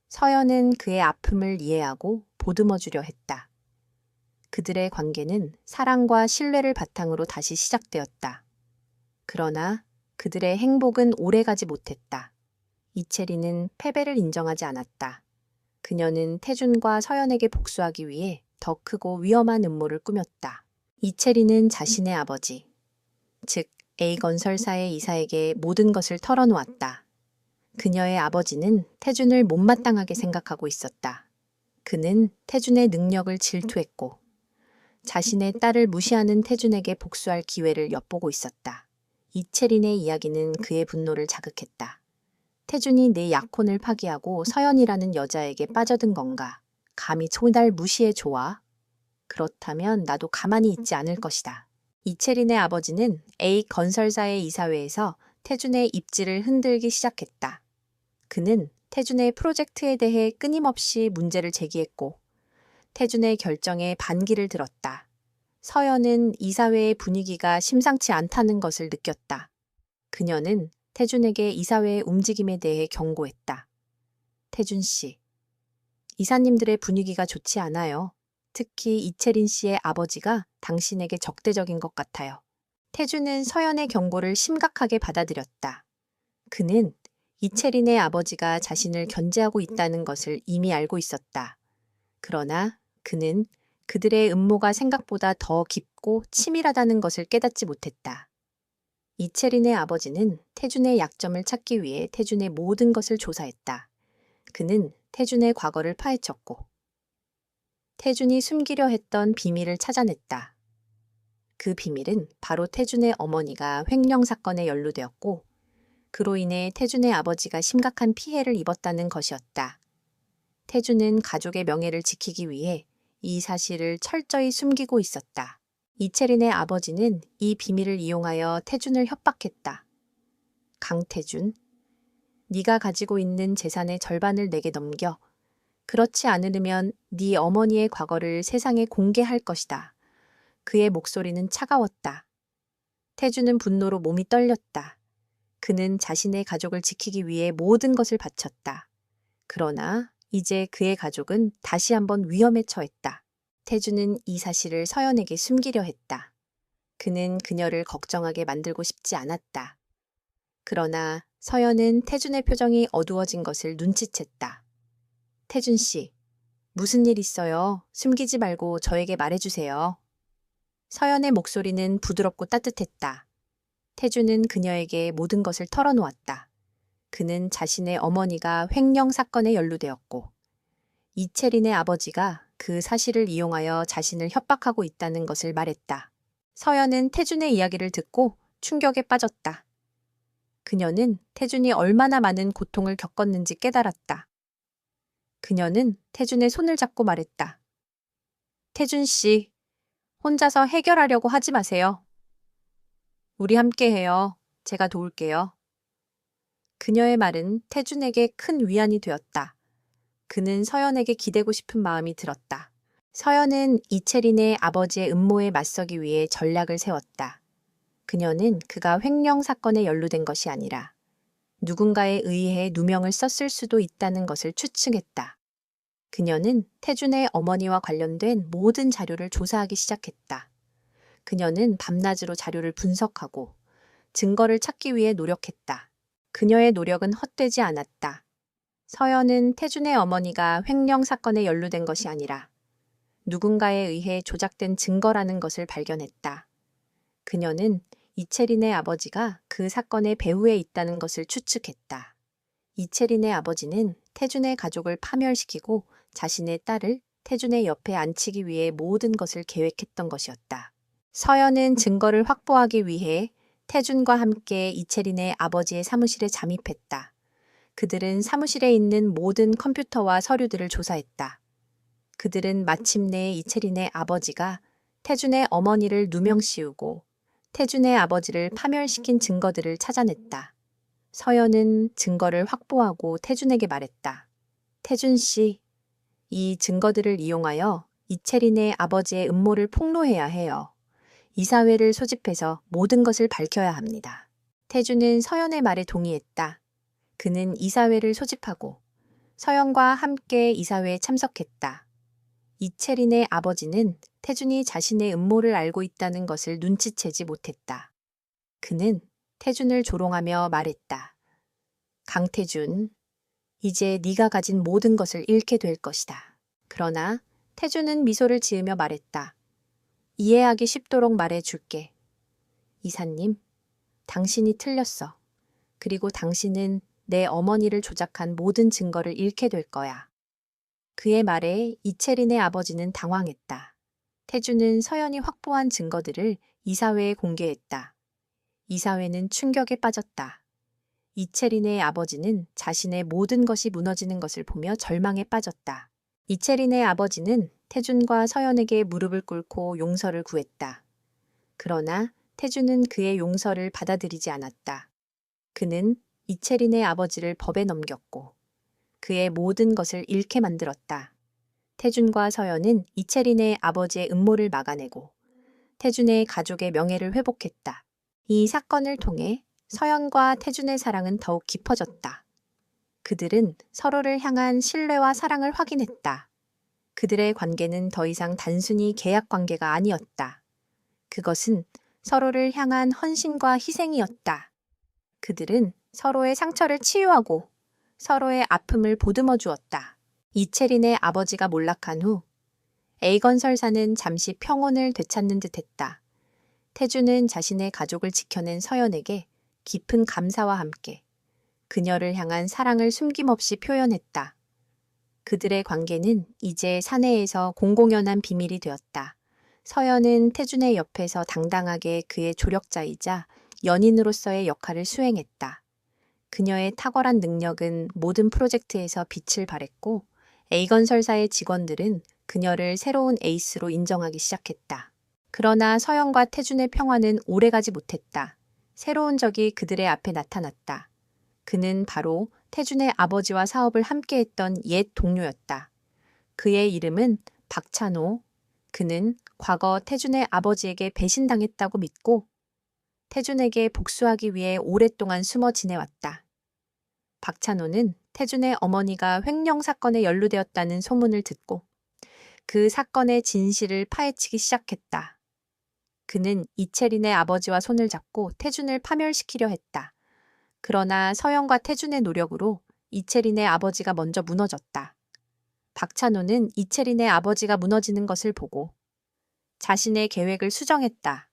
서연은 그의 아픔을 이해하고 보듬어주려 했다. 그들의 관계는 사랑과 신뢰를 바탕으로 다시 시작되었다. 그러나 그들의 행복은 오래가지 못했다. 이채리는 패배를 인정하지 않았다. 그녀는 태준과 서연에게 복수하기 위해 더 크고 위험한 음모를 꾸몄다. 이채리는 자신의 아버지, 즉 A건설사의 이사에게 모든 것을 털어놓았다. 그녀의 아버지는 태준을 못마땅하게 생각하고 있었다. 그는 태준의 능력을 질투했고 자신의 딸을 무시하는 태준에게 복수할 기회를 엿보고 있었다. 이채린의 이야기는 그의 분노를 자극했다. 태준이 내 약혼을 파기하고 서연이라는 여자에게 빠져든 건가? 감히 날 무시해 좋아? 그렇다면 나도 가만히 있지 않을 것이다. 이채린의 아버지는 A건설사의 이사회에서 태준의 입지를 흔들기 시작했다. 그는 태준의 프로젝트에 대해 끊임없이 문제를 제기했고 태준의 결정에 반기를 들었다. 서연은 이사회의 분위기가 심상치 않다는 것을 느꼈다. 그녀는 태준에게 이사회의 움직임에 대해 경고했다. 태준 씨, 이사님들의 분위기가 좋지 않아요. 특히 이채린 씨의 아버지가 당신에게 적대적인 것 같아요. 태준은 서연의 경고를 심각하게 받아들였다. 그는 이채린의 아버지가 자신을 견제하고 있다는 것을 이미 알고 있었다. 그러나 그는 그들의 음모가 생각보다 더 깊고 치밀하다는 것을 깨닫지 못했다. 이채린의 아버지는 태준의 약점을 찾기 위해 태준의 모든 것을 조사했다. 그는 태준의 과거를 파헤쳤고 태준이 숨기려 했던 비밀을 찾아냈다. 그 비밀은 바로 태준의 어머니가 횡령 사건에 연루되었고 그로 인해 태준의 아버지가 심각한 피해를 입었다는 것이었다. 태준은 가족의 명예를 지키기 위해 이 사실을 철저히 숨기고 있었다. 이채린의 아버지는 이 비밀을 이용하여 태준을 협박했다. 강태준, 네가 가지고 있는 재산의 절반을 내게 넘겨. 그렇지 않으면 네 어머니의 과거를 세상에 공개할 것이다. 그의 목소리는 차가웠다. 태준은 분노로 몸이 떨렸다. 그는 자신의 가족을 지키기 위해 모든 것을 바쳤다. 그러나 이제 그의 가족은 다시 한번 위험에 처했다. 태준은 이 사실을 서연에게 숨기려 했다. 그는 그녀를 걱정하게 만들고 싶지 않았다. 그러나 서연은 태준의 표정이 어두워진 것을 눈치챘다. 태준 씨, 무슨 일 있어요? 숨기지 말고 저에게 말해주세요. 서연의 목소리는 부드럽고 따뜻했다. 태준은 그녀에게 모든 것을 털어놓았다. 그는 자신의 어머니가 횡령 사건에 연루되었고 이채린의 아버지가 그 사실을 이용하여 자신을 협박하고 있다는 것을 말했다. 서연은 태준의 이야기를 듣고 충격에 빠졌다. 그녀는 태준이 얼마나 많은 고통을 겪었는지 깨달았다. 그녀는 태준의 손을 잡고 말했다. 태준 씨, 혼자서 해결하려고 하지 마세요. 우리 함께 해요. 제가 도울게요. 그녀의 말은 태준에게 큰 위안이 되었다. 그는 서연에게 기대고 싶은 마음이 들었다. 서연은 이채린의 아버지의 음모에 맞서기 위해 전략을 세웠다. 그녀는 그가 횡령 사건에 연루된 것이 아니라 누군가에 의해 누명을 썼을 수도 있다는 것을 추측했다. 그녀는 태준의 어머니와 관련된 모든 자료를 조사하기 시작했다. 그녀는 밤낮으로 자료를 분석하고 증거를 찾기 위해 노력했다. 그녀의 노력은 헛되지 않았다. 서연은 태준의 어머니가 횡령 사건에 연루된 것이 아니라 누군가에 의해 조작된 증거라는 것을 발견했다. 그녀는 이채린의 아버지가 그 사건의 배후에 있다는 것을 추측했다. 이채린의 아버지는 태준의 가족을 파멸시키고 자신의 딸을 태준의 옆에 앉히기 위해 모든 것을 계획했던 것이었다. 서연은 증거를 확보하기 위해 태준과 함께 이채린의 아버지의 사무실에 잠입했다. 그들은 사무실에 있는 모든 컴퓨터와 서류들을 조사했다. 그들은 마침내 이채린의 아버지가 태준의 어머니를 누명씌우고 태준의 아버지를 파멸시킨 증거들을 찾아냈다. 서연은 증거를 확보하고 태준에게 말했다. 태준 씨, 이 증거들을 이용하여 이채린의 아버지의 음모를 폭로해야 해요. 이사회를 소집해서 모든 것을 밝혀야 합니다. 태준은 서연의 말에 동의했다. 그는 이사회를 소집하고 서연과 함께 이사회에 참석했다. 이채린의 아버지는 태준이 자신의 음모를 알고 있다는 것을 눈치채지 못했다. 그는 태준을 조롱하며 말했다. 강태준, 이제 네가 가진 모든 것을 잃게 될 것이다. 그러나 태준은 미소를 지으며 말했다. 이해하기 쉽도록 말해줄게. 이사님, 당신이 틀렸어. 그리고 당신은 내 어머니를 조작한 모든 증거를 잃게 될 거야. 그의 말에 이채린의 아버지는 당황했다. 태준은 서연이 확보한 증거들을 이사회에 공개했다. 이사회는 충격에 빠졌다. 이채린의 아버지는 자신의 모든 것이 무너지는 것을 보며 절망에 빠졌다. 이채린의 아버지는 태준과 서연에게 무릎을 꿇고 용서를 구했다. 그러나 태준은 그의 용서를 받아들이지 않았다. 그는 이채린의 아버지를 법에 넘겼고 그의 모든 것을 잃게 만들었다. 태준과 서연은 이채린의 아버지의 음모를 막아내고 태준의 가족의 명예를 회복했다. 이 사건을 통해 서연과 태준의 사랑은 더욱 깊어졌다. 그들은 서로를 향한 신뢰와 사랑을 확인했다. 그들의 관계는 더 이상 단순히 계약 관계가 아니었다. 그것은 서로를 향한 헌신과 희생이었다. 그들은 서로의 상처를 치유하고 서로의 아픔을 보듬어 주었다. 이채린의 아버지가 몰락한 후 A건설사는 잠시 평온을 되찾는 듯했다. 태준은 자신의 가족을 지켜낸 서연에게 깊은 감사와 함께 그녀를 향한 사랑을 숨김없이 표현했다. 그들의 관계는 이제 사내에서 공공연한 비밀이 되었다. 서연은 태준의 옆에서 당당하게 그의 조력자이자 연인으로서의 역할을 수행했다. 그녀의 탁월한 능력은 모든 프로젝트에서 빛을 발했고 A건설사의 직원들은 그녀를 새로운 에이스로 인정하기 시작했다. 그러나 서연과 태준의 평화는 오래가지 못했다. 새로운 적이 그들의 앞에 나타났다. 그는 바로 태준의 아버지와 사업을 함께했던 옛 동료였다. 그의 이름은 박찬호. 그는 과거 태준의 아버지에게 배신당했다고 믿고 태준에게 복수하기 위해 오랫동안 숨어 지내왔다. 박찬호는 태준의 어머니가 횡령 사건에 연루되었다는 소문을 듣고 그 사건의 진실을 파헤치기 시작했다. 그는 이채린의 아버지와 손을 잡고 태준을 파멸시키려 했다. 그러나 서연과 태준의 노력으로 이채린의 아버지가 먼저 무너졌다. 박찬호는 이채린의 아버지가 무너지는 것을 보고 자신의 계획을 수정했다.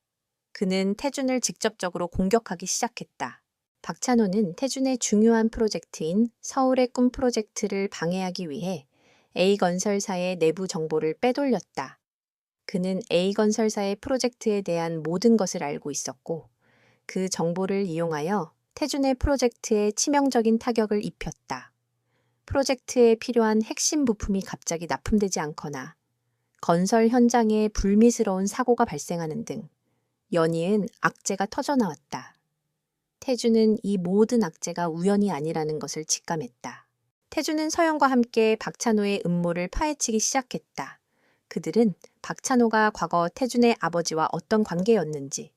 그는 태준을 직접적으로 공격하기 시작했다. 박찬호는 태준의 중요한 프로젝트인 서울의 꿈 프로젝트를 방해하기 위해 A건설사의 내부 정보를 빼돌렸다. 그는 A건설사의 프로젝트에 대한 모든 것을 알고 있었고 그 정보를 이용하여 태준의 프로젝트에 치명적인 타격을 입혔다. 프로젝트에 필요한 핵심 부품이 갑자기 납품되지 않거나 건설 현장에 불미스러운 사고가 발생하는 등 연이은 악재가 터져나왔다. 태준은 이 모든 악재가 우연이 아니라는 것을 직감했다. 태준은 서연과 함께 박찬호의 음모를 파헤치기 시작했다. 그들은 박찬호가 과거 태준의 아버지와 어떤 관계였는지,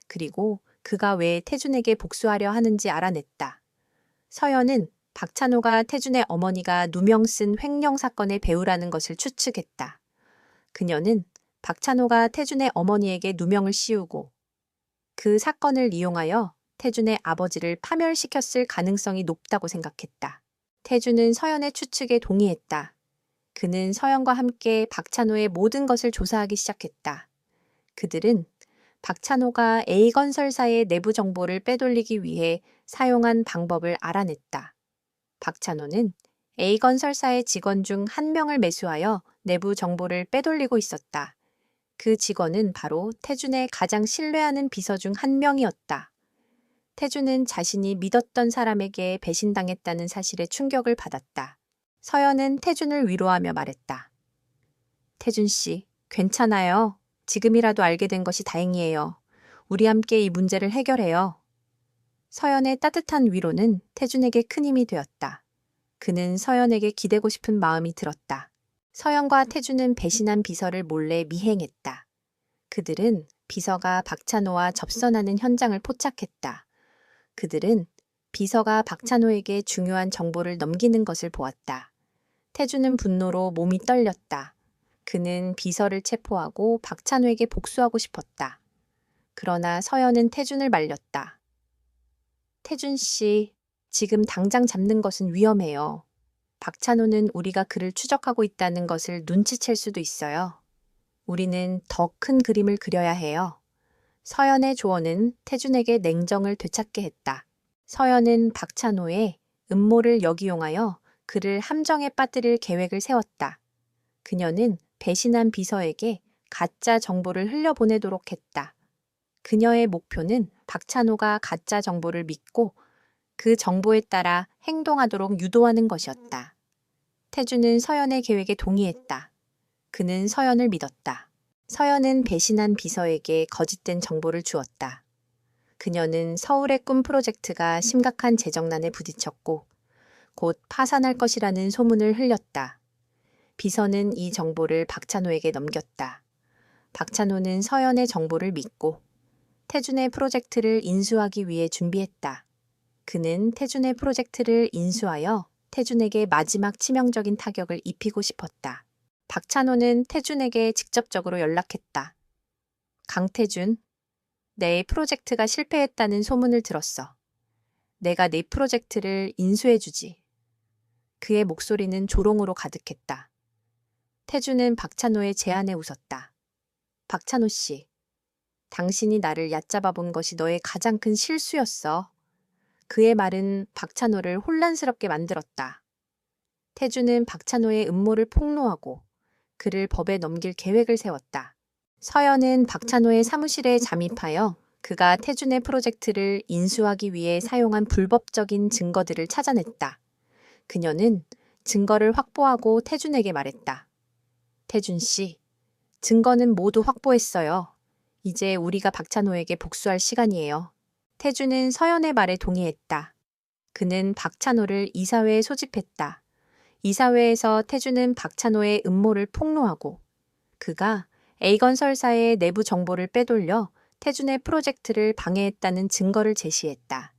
그리고 그가 왜 태준에게 복수하려 하는지 알아냈다. 서연은 박찬호가 태준의 어머니가 누명 쓴 횡령 사건의 배우라는 것을 추측했다. 그녀는 박찬호가 태준의 어머니에게 누명을 씌우고 그 사건을 이용하여 태준의 아버지를 파멸시켰을 가능성이 높다고 생각했다. 태준은 서연의 추측에 동의했다. 그는 서연과 함께 박찬호의 모든 것을 조사하기 시작했다. 그들은 박찬호가 A건설사의 내부 정보를 빼돌리기 위해 사용한 방법을 알아냈다. 박찬호는 A건설사의 직원 중 한 명을 매수하여 내부 정보를 빼돌리고 있었다. 그 직원은 바로 태준의 가장 신뢰하는 비서 중 한 명이었다. 태준은 자신이 믿었던 사람에게 배신당했다는 사실에 충격을 받았다. 서연은 태준을 위로하며 말했다. 태준 씨, 괜찮아요. 지금이라도 알게 된 것이 다행이에요. 우리 함께 이 문제를 해결해요. 서연의 따뜻한 위로는 태준에게 큰 힘이 되었다. 그는 서연에게 기대고 싶은 마음이 들었다. 서연과 태준은 배신한 비서를 몰래 미행했다. 그들은 비서가 박찬호와 접선하는 현장을 포착했다. 그들은 비서가 박찬호에게 중요한 정보를 넘기는 것을 보았다. 태준은 분노로 몸이 떨렸다. 그는 비서를 체포하고 박찬호에게 복수하고 싶었다. 그러나 서연은 태준을 말렸다. 태준 씨, 지금 당장 잡는 것은 위험해요. 박찬호는 우리가 그를 추적하고 있다는 것을 눈치챌 수도 있어요. 우리는 더 큰 그림을 그려야 해요. 서연의 조언은 태준에게 냉정을 되찾게 했다. 서연은 박찬호의 음모를 역이용하여 그를 함정에 빠뜨릴 계획을 세웠다. 그녀는 배신한 비서에게 가짜 정보를 흘려보내도록 했다. 그녀의 목표는 박찬호가 가짜 정보를 믿고 그 정보에 따라 행동하도록 유도하는 것이었다. 태준은 서연의 계획에 동의했다. 그는 서연을 믿었다. 서연은 배신한 비서에게 거짓된 정보를 주었다. 그녀는 서울의 꿈 프로젝트가 심각한 재정난에 부딪혔고 곧 파산할 것이라는 소문을 흘렸다. 비서는 이 정보를 박찬호에게 넘겼다. 박찬호는 서연의 정보를 믿고 태준의 프로젝트를 인수하기 위해 준비했다. 그는 태준의 프로젝트를 인수하여 태준에게 마지막 치명적인 타격을 입히고 싶었다. 박찬호는 태준에게 직접적으로 연락했다. 강태준, 내 프로젝트가 실패했다는 소문을 들었어. 내가 네 프로젝트를 인수해주지. 그의 목소리는 조롱으로 가득했다. 태준은 박찬호의 제안에 웃었다. 박찬호 씨, 당신이 나를 얕잡아 본 것이 너의 가장 큰 실수였어. 그의 말은 박찬호를 혼란스럽게 만들었다. 태준은 박찬호의 음모를 폭로하고 그를 법에 넘길 계획을 세웠다. 서연은 박찬호의 사무실에 잠입하여 그가 태준의 프로젝트를 인수하기 위해 사용한 불법적인 증거들을 찾아냈다. 그녀는 증거를 확보하고 태준에게 말했다. 태준 씨, 증거는 모두 확보했어요. 이제 우리가 박찬호에게 복수할 시간이에요. 태준은 서연의 말에 동의했다. 그는 박찬호를 이사회에 소집했다. 이사회에서 태준은 박찬호의 음모를 폭로하고 그가 A건설사의 내부 정보를 빼돌려 태준의 프로젝트를 방해했다는 증거를 제시했다.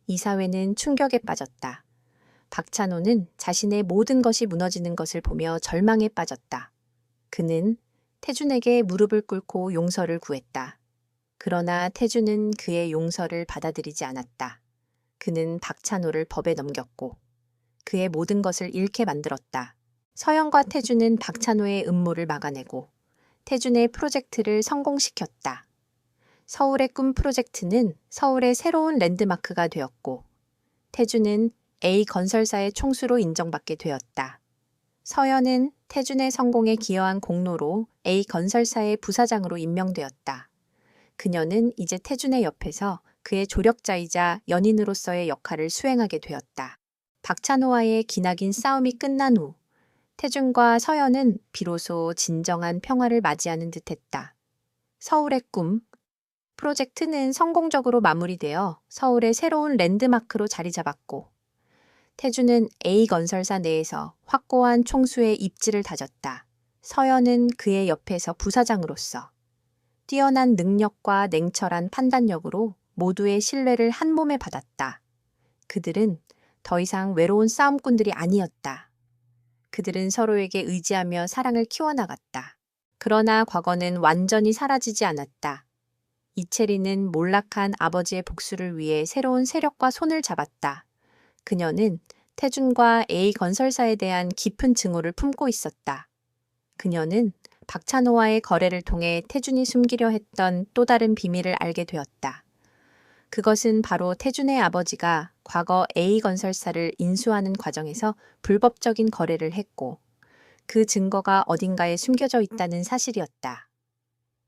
이사회는 충격에 빠졌다. 박찬호는 자신의 모든 것이 무너지는 것을 보며 절망에 빠졌다. 그는 태준에게 무릎을 꿇고 용서를 구했다. 그러나 태준은 그의 용서를 받아들이지 않았다. 그는 박찬호를 법에 넘겼고 그의 모든 것을 잃게 만들었다. 서연과 태준은 박찬호의 음모를 막아내고 태준의 프로젝트를 성공시켰다. 서울의 꿈 프로젝트는 서울의 새로운 랜드마크가 되었고 태준은 A건설사의 총수로 인정받게 되었다. 서연은 태준의 성공에 기여한 공로로 A건설사의 부사장으로 임명되었다. 그녀는 이제 태준의 옆에서 그의 조력자이자 연인으로서의 역할을 수행하게 되었다. 박찬호와의 기나긴 싸움이 끝난 후 태준과 서연은 비로소 진정한 평화를 맞이하는 듯했다. 서울의 꿈 프로젝트는 성공적으로 마무리되어 서울의 새로운 랜드마크로 자리 잡았고 태준은 A건설사 내에서 확고한 총수의 입지를 다졌다. 서연은 그의 옆에서 부사장으로서 뛰어난 능력과 냉철한 판단력으로 모두의 신뢰를 한 몸에 받았다. 그들은 더 이상 외로운 싸움꾼들이 아니었다. 그들은 서로에게 의지하며 사랑을 키워나갔다. 그러나 과거는 완전히 사라지지 않았다. 이채리는 몰락한 아버지의 복수를 위해 새로운 세력과 손을 잡았다. 그녀는 태준과 A건설사에 대한 깊은 증오를 품고 있었다. 그녀는 박찬호와의 거래를 통해 태준이 숨기려 했던 또 다른 비밀을 알게 되었다. 그것은 바로 태준의 아버지가 과거 A건설사를 인수하는 과정에서 불법적인 거래를 했고 그 증거가 어딘가에 숨겨져 있다는 사실이었다.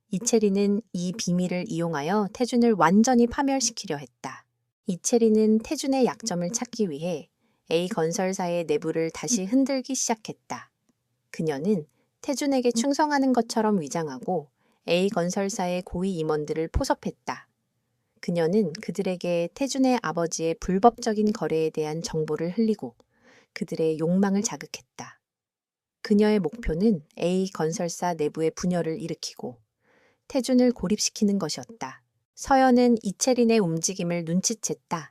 이채리는 이 비밀을 이용하여 태준을 완전히 파멸시키려 했다. 이채리는 태준의 약점을 찾기 위해 A건설사의 내부를 다시 흔들기 시작했다. 그녀는 태준에게 충성하는 것처럼 위장하고 A건설사의 고위 임원들을 포섭했다. 그녀는 그들에게 태준의 아버지의 불법적인 거래에 대한 정보를 흘리고 그들의 욕망을 자극했다. 그녀의 목표는 A건설사 내부의 분열을 일으키고 태준을 고립시키는 것이었다. 서연은 이채린의 움직임을 눈치챘다.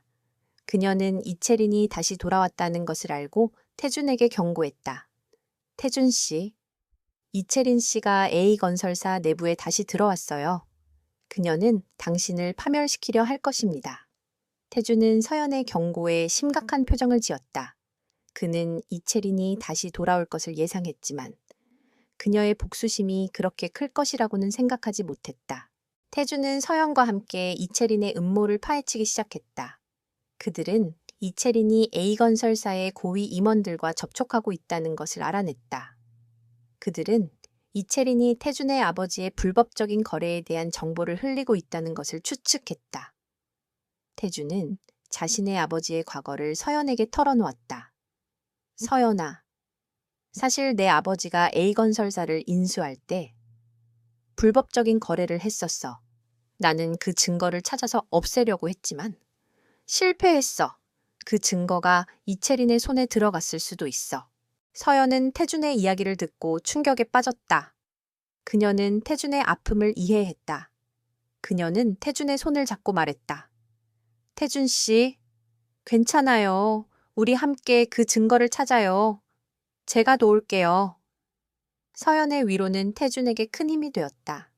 그녀는 이채린이 다시 돌아왔다는 것을 알고 태준에게 경고했다. 태준 씨, 이채린 씨가 A건설사 내부에 다시 들어왔어요. 그녀는 당신을 파멸시키려 할 것입니다. 태준은 서연의 경고에 심각한 표정을 지었다. 그는 이채린이 다시 돌아올 것을 예상했지만 그녀의 복수심이 그렇게 클 것이라고는 생각하지 못했다. 태준은 서연과 함께 이채린의 음모를 파헤치기 시작했다. 그들은 이채린이 A건설사의 고위 임원들과 접촉하고 있다는 것을 알아냈다. 그들은 이채린이 태준의 아버지의 불법적인 거래에 대한 정보를 흘리고 있다는 것을 추측했다. 태준은 자신의 아버지의 과거를 서연에게 털어놓았다. 서연아, 사실 내 아버지가 A건설사를 인수할 때 불법적인 거래를 했었어. 나는 그 증거를 찾아서 없애려고 했지만 실패했어. 그 증거가 이채린의 손에 들어갔을 수도 있어. 서연은 태준의 이야기를 듣고 충격에 빠졌다. 그녀는 태준의 아픔을 이해했다. 그녀는 태준의 손을 잡고 말했다. 태준 씨, 괜찮아요. 우리 함께 그 증거를 찾아요. 제가 도울게요. 서연의 위로는 태준에게 큰 힘이 되었다.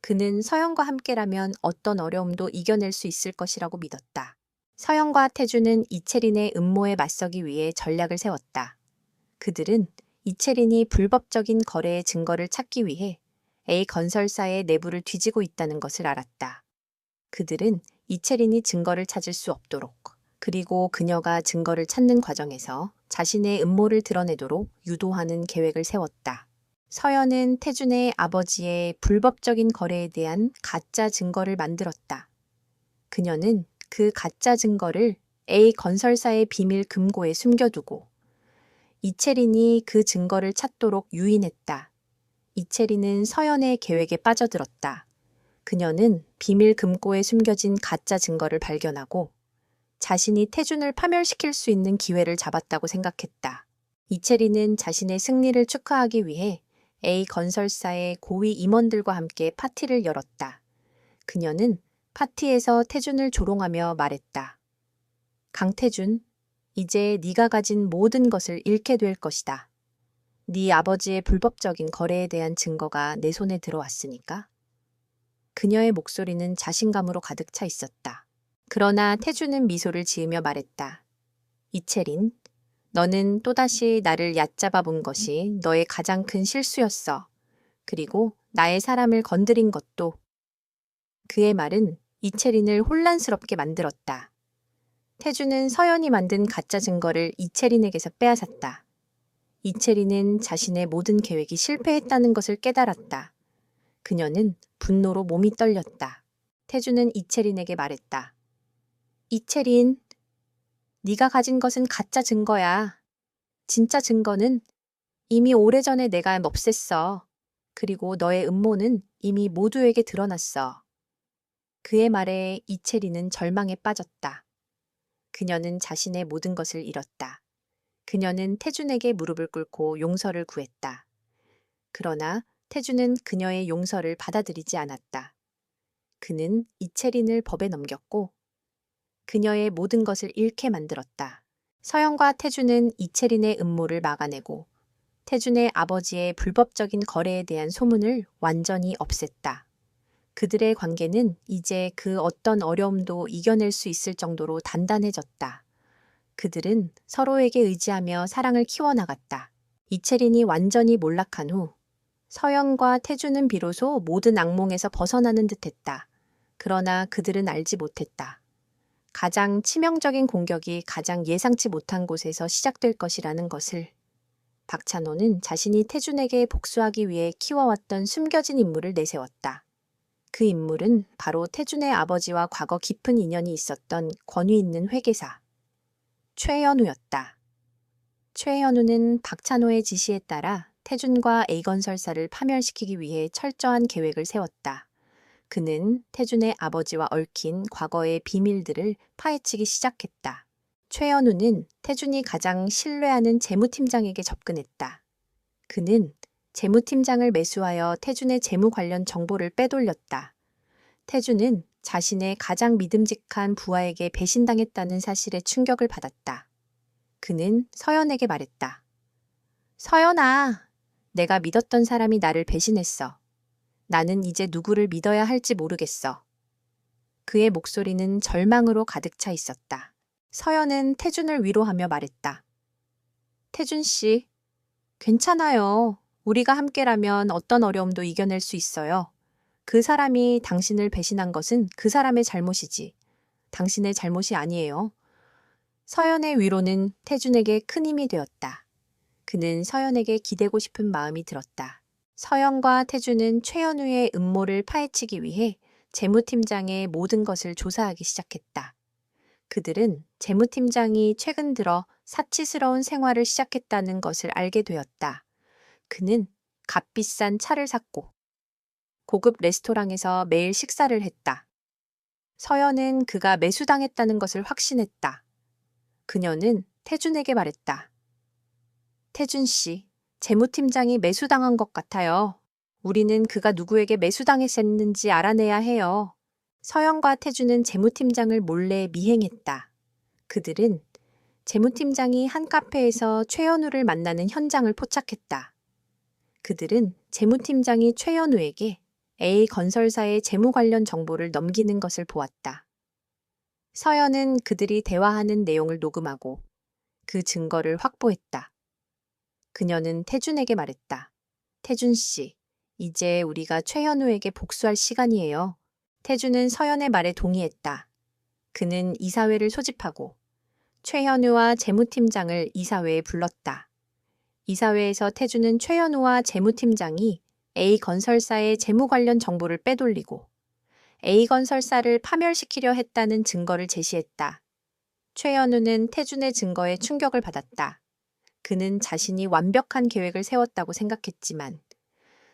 그는 서연과 함께라면 어떤 어려움도 이겨낼 수 있을 것이라고 믿었다. 서연과 태준은 이채린의 음모에 맞서기 위해 전략을 세웠다. 그들은 이채린이 불법적인 거래의 증거를 찾기 위해 A건설사의 내부를 뒤지고 있다는 것을 알았다. 그들은 이채린이 증거를 찾을 수 없도록 그리고 그녀가 증거를 찾는 과정에서 자신의 음모를 드러내도록 유도하는 계획을 세웠다. 서연은 태준의 아버지의 불법적인 거래에 대한 가짜 증거를 만들었다. 그녀는 그 가짜 증거를 A건설사의 비밀 금고에 숨겨두고 이채린이 그 증거를 찾도록 유인했다. 이채린은 서연의 계획에 빠져들었다. 그녀는 비밀 금고에 숨겨진 가짜 증거를 발견하고 자신이 태준을 파멸시킬 수 있는 기회를 잡았다고 생각했다. 이채린은 자신의 승리를 축하하기 위해 A건설사의 고위 임원들과 함께 파티를 열었다. 그녀는 파티에서 태준을 조롱하며 말했다. 강태준, 이제 네가 가진 모든 것을 잃게 될 것이다. 네 아버지의 불법적인 거래에 대한 증거가 내 손에 들어왔으니까. 그녀의 목소리는 자신감으로 가득 차 있었다. 그러나 태준은 미소를 지으며 말했다. 이채린, 너는 또다시 나를 얕잡아 본 것이 너의 가장 큰 실수였어. 그리고 나의 사람을 건드린 것도. 그의 말은 이채린을 혼란스럽게 만들었다. 태준은 서연이 만든 가짜 증거를 이채린에게서 빼앗았다. 이채린은 자신의 모든 계획이 실패했다는 것을 깨달았다. 그녀는 분노로 몸이 떨렸다. 태준은 이채린에게 말했다. 이채린, 네가 가진 것은 가짜 증거야. 진짜 증거는 이미 오래전에 내가 없앴어. 그리고 너의 음모는 이미 모두에게 드러났어. 그의 말에 이채린은 절망에 빠졌다. 그녀는 자신의 모든 것을 잃었다. 그녀는 태준에게 무릎을 꿇고 용서를 구했다. 그러나 태준은 그녀의 용서를 받아들이지 않았다. 그는 이채린을 법에 넘겼고 그녀의 모든 것을 잃게 만들었다. 서연과 태준은 이채린의 음모를 막아내고 태준의 아버지의 불법적인 거래에 대한 소문을 완전히 없앴다. 그들의 관계는 이제 그 어떤 어려움도 이겨낼 수 있을 정도로 단단해졌다. 그들은 서로에게 의지하며 사랑을 키워나갔다. 이채린이 완전히 몰락한 후 서연과 태준은 비로소 모든 악몽에서 벗어나는 듯했다. 그러나 그들은 알지 못했다. 가장 치명적인 공격이 가장 예상치 못한 곳에서 시작될 것이라는 것을 박찬호는 자신이 태준에게 복수하기 위해 키워왔던 숨겨진 인물을 내세웠다. 그 인물은 바로 태준의 아버지와 과거 깊은 인연이 있었던 권위 있는 회계사 최현우였다. 최현우는 박찬호의 지시에 따라 태준과 A건설사를 파멸시키기 위해 철저한 계획을 세웠다. 그는 태준의 아버지와 얽힌 과거의 비밀들을 파헤치기 시작했다. 최현우는 태준이 가장 신뢰하는 재무팀장에게 접근했다. 그는 재무팀장을 매수하여 태준의 재무 관련 정보를 빼돌렸다. 태준은 자신의 가장 믿음직한 부하에게 배신당했다는 사실에 충격을 받았다. 그는 서연에게 말했다. 서연아, 내가 믿었던 사람이 나를 배신했어. 나는 이제 누구를 믿어야 할지 모르겠어. 그의 목소리는 절망으로 가득 차 있었다. 서연은 태준을 위로하며 말했다. 태준 씨, 괜찮아요. 우리가 함께라면 어떤 어려움도 이겨낼 수 있어요. 그 사람이 당신을 배신한 것은 그 사람의 잘못이지. 당신의 잘못이 아니에요. 서연의 위로는 태준에게 큰 힘이 되었다. 그는 서연에게 기대고 싶은 마음이 들었다. 서연과 태준은 최현우의 음모를 파헤치기 위해 재무팀장의 모든 것을 조사하기 시작했다. 그들은 재무팀장이 최근 들어 사치스러운 생활을 시작했다는 것을 알게 되었다. 그는 값비싼 차를 샀고 고급 레스토랑에서 매일 식사를 했다. 서연은 그가 매수당했다는 것을 확신했다. 그녀는 태준에게 말했다. 태준 씨, 재무팀장이 매수당한 것 같아요. 우리는 그가 누구에게 매수당했는지 알아내야 해요. 서연과 태준은 재무팀장을 몰래 미행했다. 그들은 재무팀장이 한 카페에서 최현우를 만나는 현장을 포착했다. 그들은 재무팀장이 최현우에게 A건설사의 재무 관련 정보를 넘기는 것을 보았다. 서연은 그들이 대화하는 내용을 녹음하고 그 증거를 확보했다. 그녀는 태준에게 말했다. 태준 씨, 이제 우리가 최현우에게 복수할 시간이에요. 태준은 서연의 말에 동의했다. 그는 이사회를 소집하고 최현우와 재무팀장을 이사회에 불렀다. 이사회에서 태준은 최현우와 재무팀장이 A건설사의 재무 관련 정보를 빼돌리고 A건설사를 파멸시키려 했다는 증거를 제시했다. 최현우는 태준의 증거에 충격을 받았다. 그는 자신이 완벽한 계획을 세웠다고 생각했지만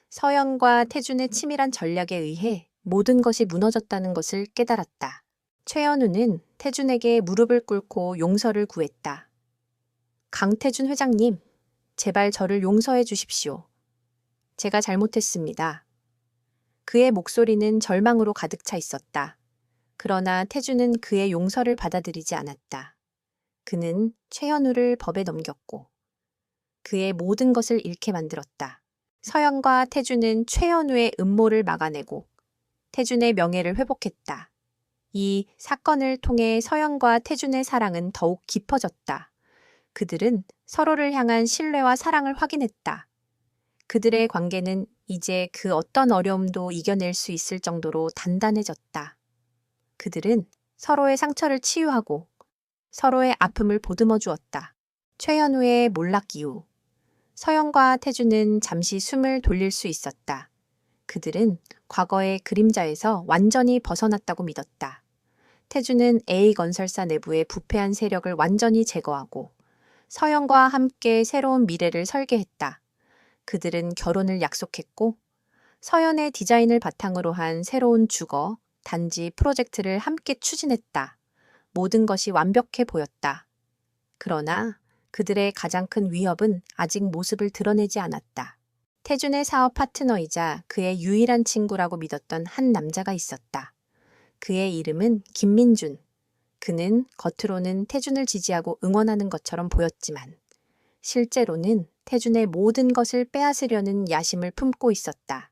서연과 태준의 치밀한 전략에 의해 모든 것이 무너졌다는 것을 깨달았다. 최현우는 태준에게 무릎을 꿇고 용서를 구했다. 강태준 회장님, 제발 저를 용서해 주십시오. 제가 잘못했습니다. 그의 목소리는 절망으로 가득 차 있었다. 그러나 태준은 그의 용서를 받아들이지 않았다. 그는 최현우를 법에 넘겼고 그의 모든 것을 잃게 만들었다. 서연과 태준은 최현우의 음모를 막아내고 태준의 명예를 회복했다. 이 사건을 통해 서연과 태준의 사랑은 더욱 깊어졌다. 그들은 서로를 향한 신뢰와 사랑을 확인했다. 그들의 관계는 이제 그 어떤 어려움도 이겨낼 수 있을 정도로 단단해졌다. 그들은 서로의 상처를 치유하고 서로의 아픔을 보듬어 주었다. 최현우의 몰락 이후 서연과 태준은 잠시 숨을 돌릴 수 있었다. 그들은 과거의 그림자에서 완전히 벗어났다고 믿었다. 태준은 A건설사 내부의 부패한 세력을 완전히 제거하고 서연과 함께 새로운 미래를 설계했다. 그들은 결혼을 약속했고 서연의 디자인을 바탕으로 한 새로운 주거, 단지 프로젝트를 함께 추진했다. 모든 것이 완벽해 보였다. 그러나 그들의 가장 큰 위협은 아직 모습을 드러내지 않았다. 태준의 사업 파트너이자 그의 유일한 친구라고 믿었던 한 남자가 있었다. 그의 이름은 김민준. 그는 겉으로는 태준을 지지하고 응원하는 것처럼 보였지만 실제로는 태준의 모든 것을 빼앗으려는 야심을 품고 있었다.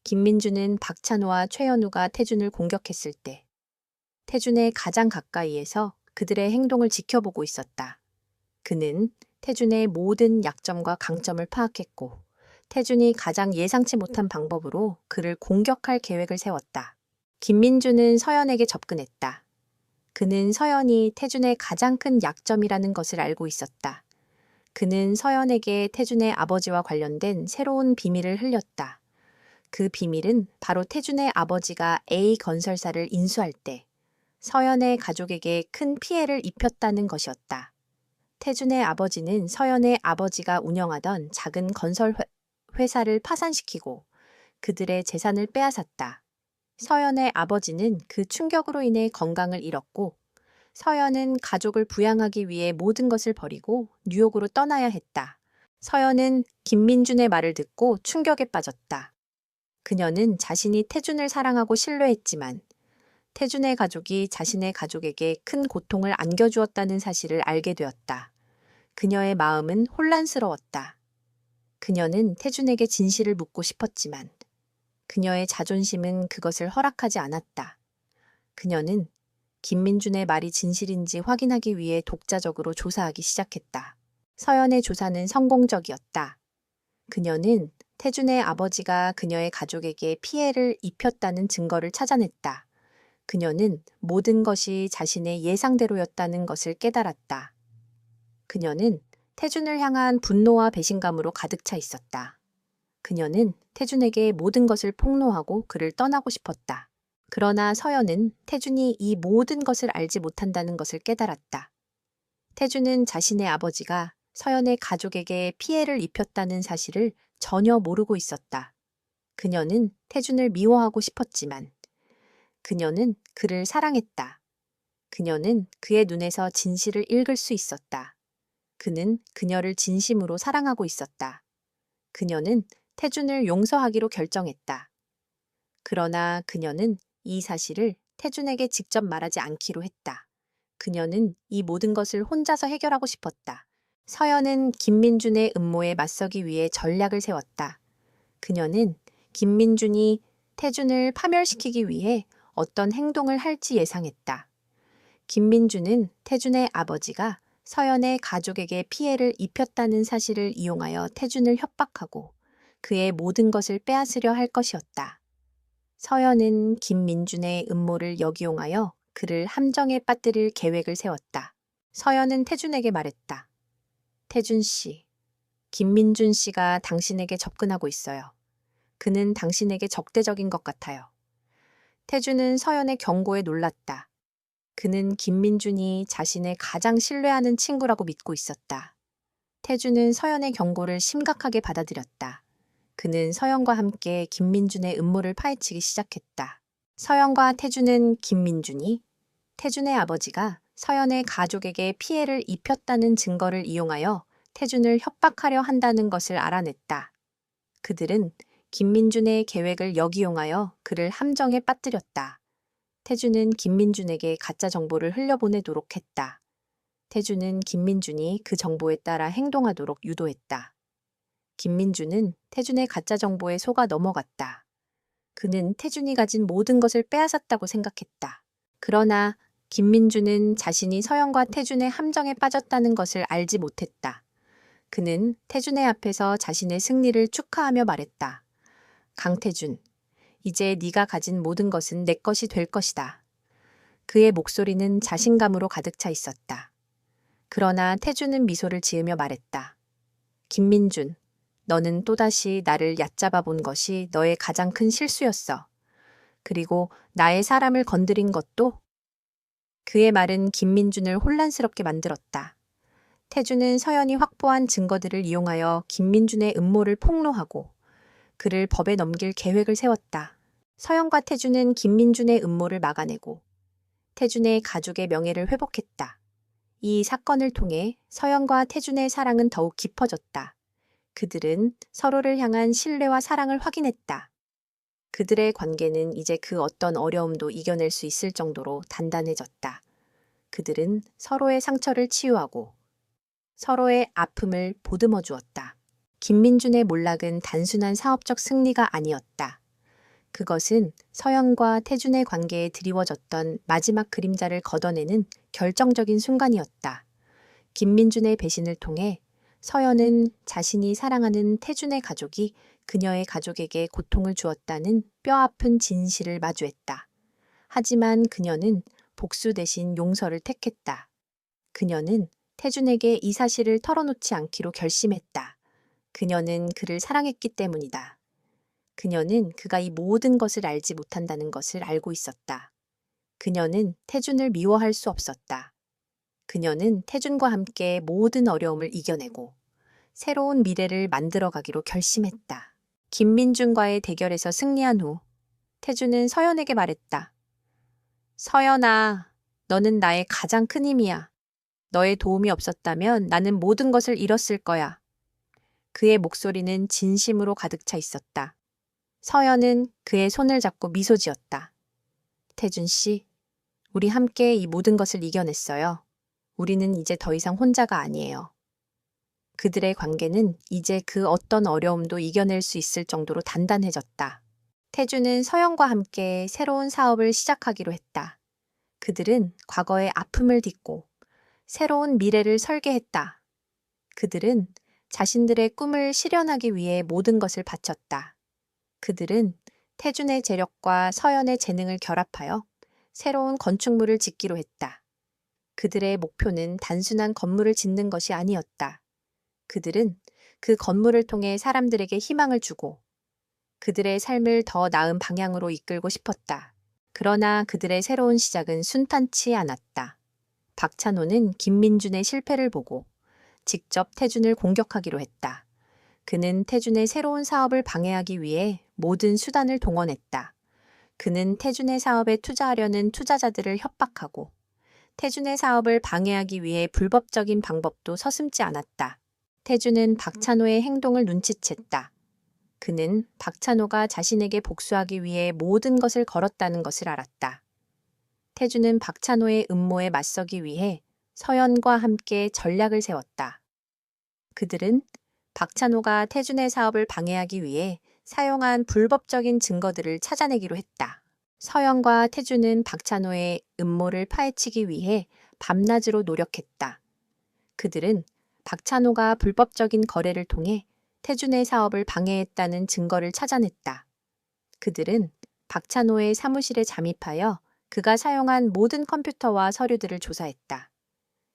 김민준은 박찬호와 최현우가 태준을 공격했을 때 태준의 가장 가까이에서 그들의 행동을 지켜보고 있었다. 그는 태준의 모든 약점과 강점을 파악했고 태준이 가장 예상치 못한 방법으로 그를 공격할 계획을 세웠다. 김민준은 서연에게 접근했다. 그는 서연이 태준의 가장 큰 약점이라는 것을 알고 있었다. 그는 서연에게 태준의 아버지와 관련된 새로운 비밀을 흘렸다. 그 비밀은 바로 태준의 아버지가 A건설사를 인수할 때 서연의 가족에게 큰 피해를 입혔다는 것이었다. 태준의 아버지는 서연의 아버지가 운영하던 작은 건설 회사를 파산시키고 그들의 재산을 빼앗았다. 서연의 아버지는 그 충격으로 인해 건강을 잃었고 서연은 가족을 부양하기 위해 모든 것을 버리고 뉴욕으로 떠나야 했다. 서연은 김민준의 말을 듣고 충격에 빠졌다. 그녀는 자신이 태준을 사랑하고 신뢰했지만 태준의 가족이 자신의 가족에게 큰 고통을 안겨주었다는 사실을 알게 되었다. 그녀의 마음은 혼란스러웠다. 그녀는 태준에게 진실을 묻고 싶었지만 그녀의 자존심은 그것을 허락하지 않았다. 그녀는 김민준의 말이 진실인지 확인하기 위해 독자적으로 조사하기 시작했다. 서연의 조사는 성공적이었다. 그녀는 태준의 아버지가 그녀의 가족에게 피해를 입혔다는 증거를 찾아냈다. 그녀는 모든 것이 자신의 예상대로였다는 것을 깨달았다. 그녀는 태준을 향한 분노와 배신감으로 가득 차 있었다. 그녀는 태준에게 모든 것을 폭로하고 그를 떠나고 싶었다. 그러나 서연은 태준이 이 모든 것을 알지 못한다는 것을 깨달았다. 태준은 자신의 아버지가 서연의 가족에게 피해를 입혔다는 사실을 전혀 모르고 있었다. 그녀는 태준을 미워하고 싶었지만 그녀는 그를 사랑했다. 그녀는 그의 눈에서 진실을 읽을 수 있었다. 그는 그녀를 진심으로 사랑하고 있었다. 그녀는 태준을 용서하기로 결정했다. 그러나 그녀는 이 사실을 태준에게 직접 말하지 않기로 했다. 그녀는 이 모든 것을 혼자서 해결하고 싶었다. 서연은 김민준의 음모에 맞서기 위해 전략을 세웠다. 그녀는 김민준이 태준을 파멸시키기 위해 어떤 행동을 할지 예상했다. 김민준은 태준의 아버지가 서연의 가족에게 피해를 입혔다는 사실을 이용하여 태준을 협박하고 그의 모든 것을 빼앗으려 할 것이었다. 서연은 김민준의 음모를 역이용하여 그를 함정에 빠뜨릴 계획을 세웠다. 서연은 태준에게 말했다. 태준 씨, 김민준 씨가 당신에게 접근하고 있어요. 그는 당신에게 적대적인 것 같아요. 태준은 서연의 경고에 놀랐다. 그는 김민준이 자신의 가장 신뢰하는 친구라고 믿고 있었다. 태준은 서연의 경고를 심각하게 받아들였다. 그는 서연과 함께 김민준의 음모를 파헤치기 시작했다. 서연과 태준은 김민준이 태준의 아버지가 서연의 가족에게 피해를 입혔다는 증거를 이용하여 태준을 협박하려 한다는 것을 알아냈다. 그들은 김민준의 계획을 역이용하여 그를 함정에 빠뜨렸다. 태준은 김민준에게 가짜 정보를 흘려보내도록 했다. 태준은 김민준이 그 정보에 따라 행동하도록 유도했다. 김민준은 태준의 가짜 정보에 속아 넘어갔다. 그는 태준이 가진 모든 것을 빼앗았다고 생각했다. 그러나 김민준은 자신이 서연과 태준의 함정에 빠졌다는 것을 알지 못했다. 그는 태준의 앞에서 자신의 승리를 축하하며 말했다. 강태준, 이제 네가 가진 모든 것은 내 것이 될 것이다. 그의 목소리는 자신감으로 가득 차 있었다. 그러나 태준은 미소를 지으며 말했다. 김민준, 너는 또다시 나를 얕잡아 본 것이 너의 가장 큰 실수였어. 그리고 나의 사람을 건드린 것도. 그의 말은 김민준을 혼란스럽게 만들었다. 태준은 서연이 확보한 증거들을 이용하여 김민준의 음모를 폭로하고 그를 법에 넘길 계획을 세웠다. 서연과 태준은 김민준의 음모를 막아내고 태준의 가족의 명예를 회복했다. 이 사건을 통해 서연과 태준의 사랑은 더욱 깊어졌다. 그들은 서로를 향한 신뢰와 사랑을 확인했다. 그들의 관계는 이제 그 어떤 어려움도 이겨낼 수 있을 정도로 단단해졌다. 그들은 서로의 상처를 치유하고 서로의 아픔을 보듬어 주었다. 김민준의 몰락은 단순한 사업적 승리가 아니었다. 그것은 서연과 태준의 관계에 드리워졌던 마지막 그림자를 걷어내는 결정적인 순간이었다. 김민준의 배신을 통해 서연은 자신이 사랑하는 태준의 가족이 그녀의 가족에게 고통을 주었다는 뼈아픈 진실을 마주했다. 하지만 그녀는 복수 대신 용서를 택했다. 그녀는 태준에게 이 사실을 털어놓지 않기로 결심했다. 그녀는 그를 사랑했기 때문이다. 그녀는 그가 이 모든 것을 알지 못한다는 것을 알고 있었다. 그녀는 태준을 미워할 수 없었다. 그녀는 태준과 함께 모든 어려움을 이겨내고 새로운 미래를 만들어가기로 결심했다. 김민준과의 대결에서 승리한 후 태준은 서연에게 말했다. 서연아, 너는 나의 가장 큰 힘이야. 너의 도움이 없었다면 나는 모든 것을 잃었을 거야. 그의 목소리는 진심으로 가득 차 있었다. 서연은 그의 손을 잡고 미소 지었다. 태준 씨, 우리 함께 이 모든 것을 이겨냈어요. 우리는 이제 더 이상 혼자가 아니에요. 그들의 관계는 이제 그 어떤 어려움도 이겨낼 수 있을 정도로 단단해졌다. 태준은 서연과 함께 새로운 사업을 시작하기로 했다. 그들은 과거의 아픔을 딛고 새로운 미래를 설계했다. 그들은 자신들의 꿈을 실현하기 위해 모든 것을 바쳤다. 그들은 태준의 재력과 서연의 재능을 결합하여 새로운 건축물을 짓기로 했다. 그들의 목표는 단순한 건물을 짓는 것이 아니었다. 그들은 그 건물을 통해 사람들에게 희망을 주고 그들의 삶을 더 나은 방향으로 이끌고 싶었다. 그러나 그들의 새로운 시작은 순탄치 않았다. 박찬호는 김민준의 실패를 보고 직접 태준을 공격하기로 했다. 그는 태준의 새로운 사업을 방해하기 위해 모든 수단을 동원했다. 그는 태준의 사업에 투자하려는 투자자들을 협박하고 태준의 사업을 방해하기 위해 불법적인 방법도 서슴지 않았다. 태준은 박찬호의 행동을 눈치챘다. 그는 박찬호가 자신에게 복수하기 위해 모든 것을 걸었다는 것을 알았다. 태준은 박찬호의 음모에 맞서기 위해 서연과 함께 전략을 세웠다. 그들은 박찬호가 태준의 사업을 방해하기 위해 사용한 불법적인 증거들을 찾아내기로 했다. 서연과 태준은 박찬호의 음모를 파헤치기 위해 밤낮으로 노력했다. 그들은 박찬호가 불법적인 거래를 통해 태준의 사업을 방해했다는 증거를 찾아냈다. 그들은 박찬호의 사무실에 잠입하여 그가 사용한 모든 컴퓨터와 서류들을 조사했다.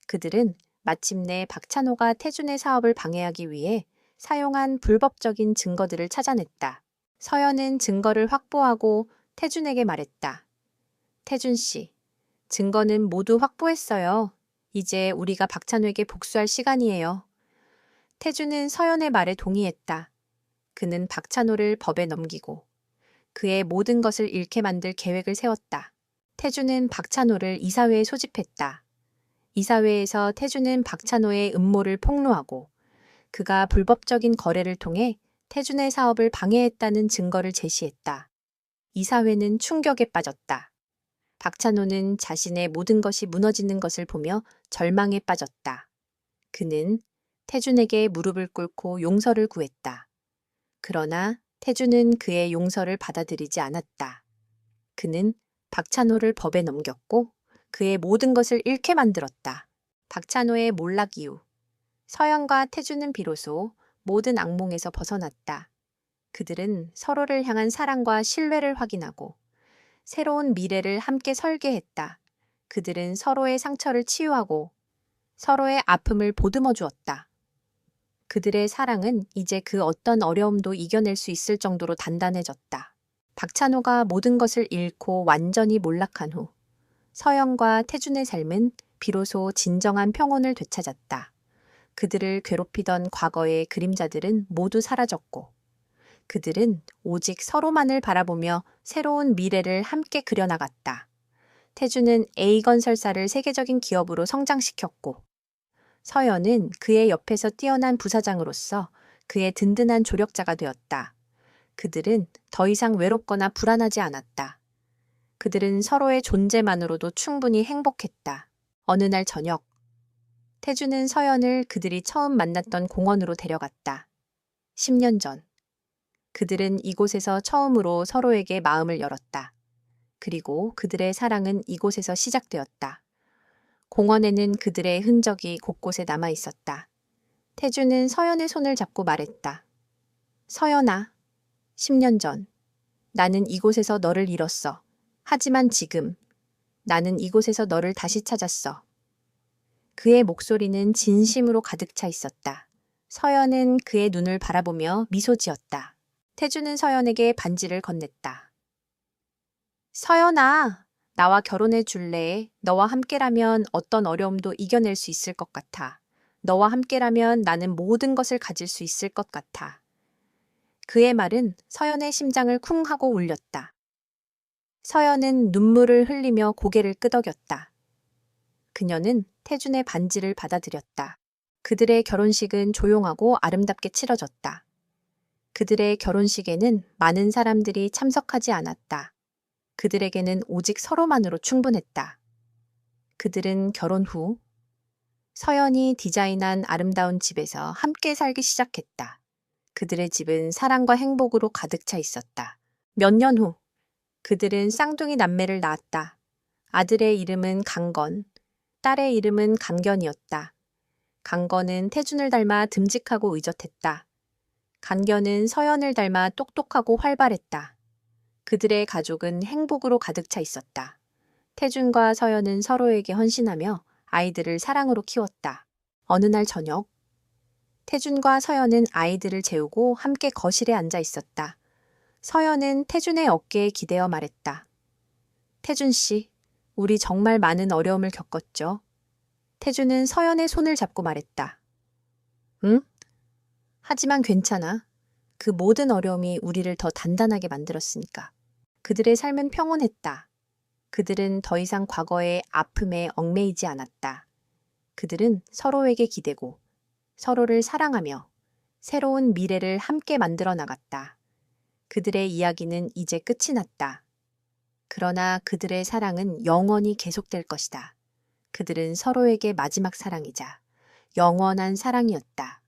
그들은 마침내 박찬호가 태준의 사업을 방해하기 위해 사용한 불법적인 증거들을 찾아냈다. 서연은 증거를 확보하고 태준에게 말했다. 태준 씨, 증거는 모두 확보했어요. 이제 우리가 박찬호에게 복수할 시간이에요. 태준은 서연의 말에 동의했다. 그는 박찬호를 법에 넘기고 그의 모든 것을 잃게 만들 계획을 세웠다. 태준은 박찬호를 이사회에 소집했다. 이사회에서 태준은 박찬호의 음모를 폭로하고 그가 불법적인 거래를 통해 태준의 사업을 방해했다는 증거를 제시했다. 이사회는 충격에 빠졌다. 박찬호는 자신의 모든 것이 무너지는 것을 보며 절망에 빠졌다. 그는 태준에게 무릎을 꿇고 용서를 구했다. 그러나 태준은 그의 용서를 받아들이지 않았다. 그는 박찬호를 법에 넘겼고 그의 모든 것을 잃게 만들었다. 박찬호의 몰락 이후 서연과 태준은 비로소 모든 악몽에서 벗어났다. 그들은 서로를 향한 사랑과 신뢰를 확인하고 새로운 미래를 함께 설계했다. 그들은 서로의 상처를 치유하고 서로의 아픔을 보듬어 주었다. 그들의 사랑은 이제 그 어떤 어려움도 이겨낼 수 있을 정도로 단단해졌다. 박찬호가 모든 것을 잃고 완전히 몰락한 후 서연과 태준의 삶은 비로소 진정한 평온을 되찾았다. 그들을 괴롭히던 과거의 그림자들은 모두 사라졌고 그들은 오직 서로만을 바라보며 새로운 미래를 함께 그려나갔다. 태준은 A건설사를 세계적인 기업으로 성장시켰고 서연은 그의 옆에서 뛰어난 부사장으로서 그의 든든한 조력자가 되었다. 그들은 더 이상 외롭거나 불안하지 않았다. 그들은 서로의 존재만으로도 충분히 행복했다. 어느 날 저녁, 태준은 서연을 그들이 처음 만났던 공원으로 데려갔다. 10년 전, 그들은 이곳에서 처음으로 서로에게 마음을 열었다. 그리고 그들의 사랑은 이곳에서 시작되었다. 공원에는 그들의 흔적이 곳곳에 남아 있었다. 태준은 서연의 손을 잡고 말했다. 서연아, 10년 전, 나는 이곳에서 너를 잃었어. 하지만 지금, 나는 이곳에서 너를 다시 찾았어. 그의 목소리는 진심으로 가득 차 있었다. 서연은 그의 눈을 바라보며 미소 지었다. 태주는 서연에게 반지를 건넸다. 서연아, 나와 결혼해 줄래? 너와 함께라면 어떤 어려움도 이겨낼 수 있을 것 같아. 너와 함께라면 나는 모든 것을 가질 수 있을 것 같아. 그의 말은 서연의 심장을 쿵 하고 울렸다. 서연은 눈물을 흘리며 고개를 끄덕였다. 그녀는 태준의 반지를 받아들였다. 그들의 결혼식은 조용하고 아름답게 치러졌다. 그들의 결혼식에는 많은 사람들이 참석하지 않았다. 그들에게는 오직 서로만으로 충분했다. 그들은 결혼 후 서연이 디자인한 아름다운 집에서 함께 살기 시작했다. 그들의 집은 사랑과 행복으로 가득 차 있었다. 몇 년 후, 그들은 쌍둥이 남매를 낳았다. 아들의 이름은 강건, 딸의 이름은 강견이었다. 강건은 태준을 닮아 듬직하고 의젓했다. 간견은 서연을 닮아 똑똑하고 활발했다. 그들의 가족은 행복으로 가득 차 있었다. 태준과 서연은 서로에게 헌신하며 아이들을 사랑으로 키웠다. 어느 날 저녁, 태준과 서연은 아이들을 재우고 함께 거실에 앉아 있었다. 서연은 태준의 어깨에 기대어 말했다. 태준 씨, 우리 정말 많은 어려움을 겪었죠. 태준은 서연의 손을 잡고 말했다. 응? 하지만 괜찮아. 그 모든 어려움이 우리를 더 단단하게 만들었으니까. 그들의 삶은 평온했다. 그들은 더 이상 과거의 아픔에 얽매이지 않았다. 그들은 서로에게 기대고 서로를 사랑하며 새로운 미래를 함께 만들어 나갔다. 그들의 이야기는 이제 끝이 났다. 그러나 그들의 사랑은 영원히 계속될 것이다. 그들은 서로에게 마지막 사랑이자 영원한 사랑이었다.